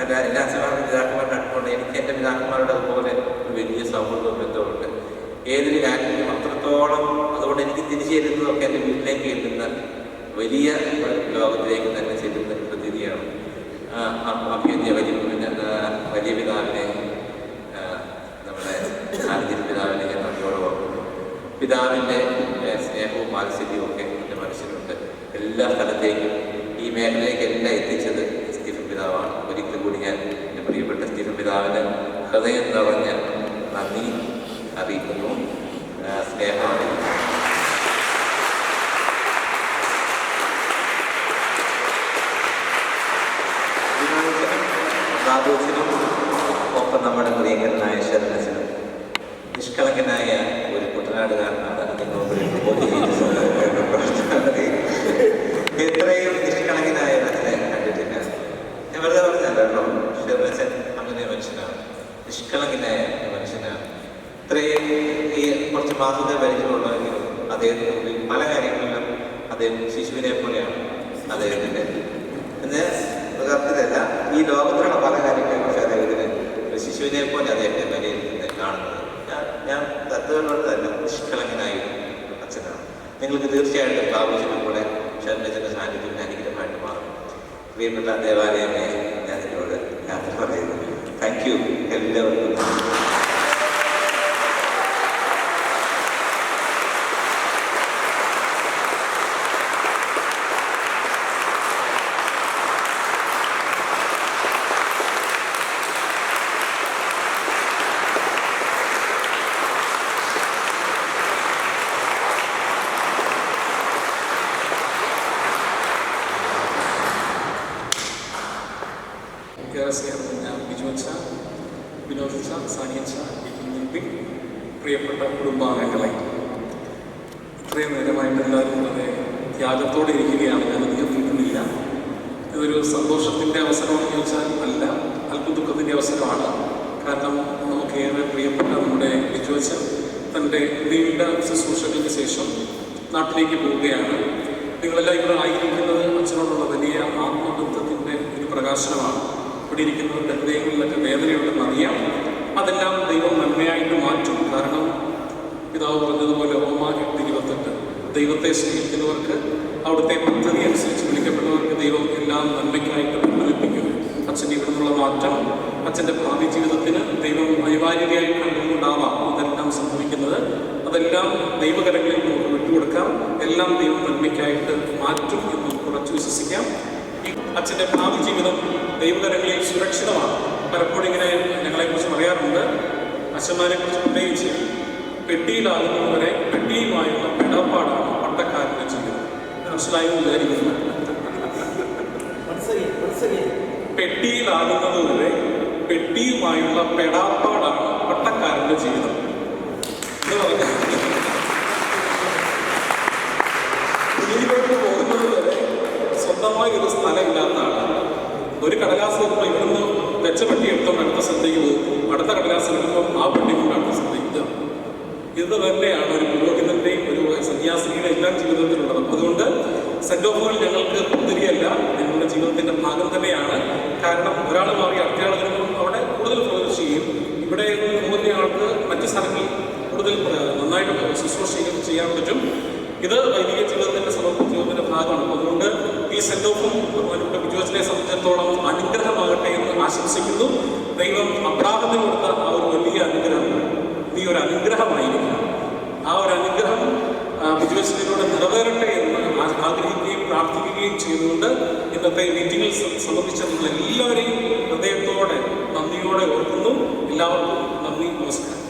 S6: എല്ലാ അച്ഛന്മാർക്കും പിതാക്കന്മാരുടെ അടുത്തുകൊണ്ട് എനിക്ക് എൻ്റെ പിതാക്കന്മാരുടെ അതുപോലെ ഒരു വലിയ സൗഹൃദവും ബന്ധമുണ്ട്. ഏതൊരു കാര്യത്തിലും അത്രത്തോളം. അതുകൊണ്ട് എനിക്ക് തിരിച്ചു ചെല്ലുന്നതൊക്കെ എൻ്റെ വീട്ടിലേക്ക് ചെല്ലുന്ന വലിയ ലോകത്തിലേക്ക് തന്നെ ചെല്ലുന്ന പ്രതീതിയാണ്. അഭ്യന്യ വലിയ പിതാവിനെ, നമ്മുടെ സാന്നിധ്യ പിതാവിനെ ഞാൻ നന്ദിയോടെ ഓർക്കുന്നു. പിതാവിൻ്റെ സ്നേഹവും വാത്സല്യവും ഒക്കെ എൻ്റെ മനസ്സിലുണ്ട്. എല്ലാ സ്ഥലത്തേക്കും ഈ മേഖലയിലേക്കെല്ലാം എത്തിച്ചത് സ്റ്റീഫൻ പിതാവാണ്. ഒരിക്കലും കൂടി ഞാൻ എൻ്റെ പ്രിയപ്പെട്ട സ്റ്റീഫൻ പിതാവിന് ഹൃദയം നിറഞ്ഞ നന്ദി അറിയിക്കുന്നു, സ്നേഹം അറിയിക്കുന്നു. ബാബുച്ചനും ഒപ്പം നമ്മുടെ പ്രിയങ്കരനായ ശരണച്ചനും നിഷ്കളങ്കനായ ഒരു കുട്ടനാടുകാരനാണ്. എത്രയും നിഷ്കളങ്കനായ അച്ഛനെ കണ്ടിട്ടില്ല. ഞാൻ വെറുതെ അദ്ദേഹത്തിന് മുമ്പിൽ പല കാര്യങ്ങളിലും അദ്ദേഹം ശിശുവിനെ പോലെയാണ്. അദ്ദേഹത്തിൻ്റെ അർത്ഥത്തിലല്ല, ഈ ലോകത്തിലുള്ള പല കാര്യങ്ങളെക്കുറിച്ച് അദ്ദേഹത്തിന് ഒരു ശിശുവിനെ പോലെ അദ്ദേഹത്തെ വിലയിരുത്തുന്നത് കാണുന്നത്. ഞാൻ തത്വങ്ങളോട് തന്നെ നിഷ്കളങ്കനായ ഒരു അച്ഛനാണ്. നിങ്ങൾക്ക് തീർച്ചയായിട്ടും പ്രാപിച്ചിട്ടും കൂടെ ഷർമിച്ചൻ്റെ സാന്നിധ്യം അനുഗ്രഹമായിട്ട് മാറും. പ്രിയപ്പെട്ട ദേവാലയമേ, ഞാൻ എന്നോട് യാത്ര പറയുന്നു. താങ്ക് യു എല്ലാവർക്കും.
S7: വിനോദിച്ച സാനിയച്ച പ്രിയപ്പെട്ട കുടുംബാംഗങ്ങളെ, ഇത്രയും നേരമായിട്ട് എല്ലാവരും വളരെ ത്യാഗത്തോടെ ഇരിക്കുകയാണ്. ഞാനധികം നിൽക്കുന്നില്ല. ഇതൊരു സന്തോഷത്തിൻ്റെ അവസരമെന്ന് ചോദിച്ചാൽ അല്ല, അല്പ ദുഃഖത്തിൻ്റെ അവസരമാണ്. കാരണം നമുക്കേറെ പ്രിയപ്പെട്ട നമ്മുടെ ബിജുവച്ചൻ തൻ്റെ നീണ്ട ശുശ്രൂഷകൾക്ക് ശേഷം നാട്ടിലേക്ക് പോവുകയാണ്. നിങ്ങളെല്ലാം ഇവിടെ ആയിരിക്കുന്നത് അച്ഛനോടുള്ള വലിയ ആത്മബന്ധത്തിൻ്റെ ഒരു പ്രകാശനമാണ്. ഇവിടെ ഇരിക്കുന്നവരുടെ ഹൃദയങ്ങളിലൊക്കെ വേദനയുണ്ടെന്നറിയാം. അതെല്ലാം ദൈവം നന്മയായിട്ട് മാറ്റും. കാരണം പിതാവ് പറഞ്ഞതുപോലെ റോമാ 8:28 ദൈവത്തെ സ്നേഹിക്കുന്നവർക്ക് അവിടുത്തെ പദ്ധതി അനുസരിച്ച് വിളിക്കപ്പെട്ടവർക്ക് ദൈവം എല്ലാം നന്മയ്ക്കായിട്ട് പരിണമിപ്പിക്കും. അച്ഛൻ്റെ ഇവിടെ നിന്നുള്ള മാറ്റം അച്ഛൻ്റെ ഭാവി ജീവിതത്തിന് ദൈവം അനിവാര്യതയായി കണ്ടുകൊണ്ടാവാം ഇതെല്ലാം സംഭവിക്കുന്നത്. അതെല്ലാം ദൈവകരങ്ങളിൽ നമുക്ക് വിട്ടുകൊടുക്കാം. എല്ലാം ദൈവം നന്മയ്ക്കായിട്ട് മാറ്റും എന്ന് ഉറച്ചു വിശ്വസിക്കാം. അച്ഛൻ്റെ ഭാവി ജീവിതം ദൈവകരങ്ങളിൽ സുരക്ഷിതമാണ്. പലപ്പോഴും ഇങ്ങനെ ഞങ്ങളെക്കുറിച്ച് പറയാറുണ്ട്. അച്ഛന്മാരെ കുറിച്ച് പ്രത്യേകിച്ച് പെട്ടിയിലാകുന്നവരെ പെട്ടിയുമായുള്ള ഇടപാടാണ് പട്ടക്കാരൻ്റെ ജീവിതം. മനസ്സിലായെന്ന് വിചാരിക്കുന്നു. പെട്ടിയിലാകുന്നതുവരെ പെട്ടിയുമായുള്ള പെടാപ്പാടാണ് പട്ടക്കാരൻ്റെ ജീവിതം എന്ന് പറഞ്ഞാൽ ഇതിലോട്ട് പോകുന്നത് വരെ സ്വന്തമായി ഒരു സ്ഥലമില്ലാത്ത ആളാണ്. ഒരു കടലാസ് വരുമ്പോൾ ഇവിടുന്ന് വെച്ച പെട്ടി എടുത്തോണ്ട് അടുത്ത സ്ഥലത്തേക്ക് പോകും. അടുത്ത കടലാസ് എടുക്കുമ്പോൾ ആ പെട്ടി കൊണ്ട് അടുത്ത സ്ഥലത്തേക്ക്. ഇത് തന്നെയാണ് ഒരു പുരോഹിതന്റെയും ഒരു സന്യാസിനിയുടെ എല്ലാം ജീവിതത്തിലുള്ളത്. അതുകൊണ്ട് സെന്റ് ഓഫുകൾ ഞങ്ങൾക്ക് പുതിരിയല്ല, ഞങ്ങളുടെ ജീവിതത്തിന്റെ ഭാഗം തന്നെയാണ്. കാരണം ഒരാൾ മാറി അടുത്തയാൾ വരുമ്പോൾ അവിടെ കൂടുതൽ ഫ്ലോറിഷ് ചെയ്യും. ഇവിടെ പോകുന്ന ആൾക്ക് മറ്റു സ്ഥലങ്ങളിൽ കൂടുതൽ നന്നായിട്ട് ശുശ്രൂഷ ചെയ്യാൻ പറ്റും. ഇത് വൈദിക ജീവിതത്തിന്റെ സമർപ്പണ ജീവിതത്തിന്റെ ഭാഗമാണ്. അതുകൊണ്ട് ഈ സെന്റ് ഓഫും നമ്മുടെ ബിജുവച്ചനെ സംബന്ധിച്ചിടത്തോളം അനുഗ്രഹമാകട്ടെ എന്ന് ആശംസിക്കുന്നു. ദൈവം അബ്രാഹത്തിന് കൊടുത്ത ആ ഒരു വലിയ അനുഗ്രഹം നീ ഒരു അനുഗ്രഹമായിരിക്കും. ആ ഒരു അനുഗ്രഹം ബിജുവച്ചനിലൂടെ നിറവേറട്ടെ എന്ന് ആഗ്രഹിക്കുകയും പ്രാർത്ഥിക്കുകയും ചെയ്തുകൊണ്ട് ഇന്നത്തെ മീറ്റിംഗിൽ സംബന്ധിച്ച നിങ്ങൾ എല്ലാവരെയും ഹൃദയത്തോടെ നന്ദിയോടെ ഓർക്കുന്നു. എല്ലാവർക്കും നന്ദി, നമസ്കാരം.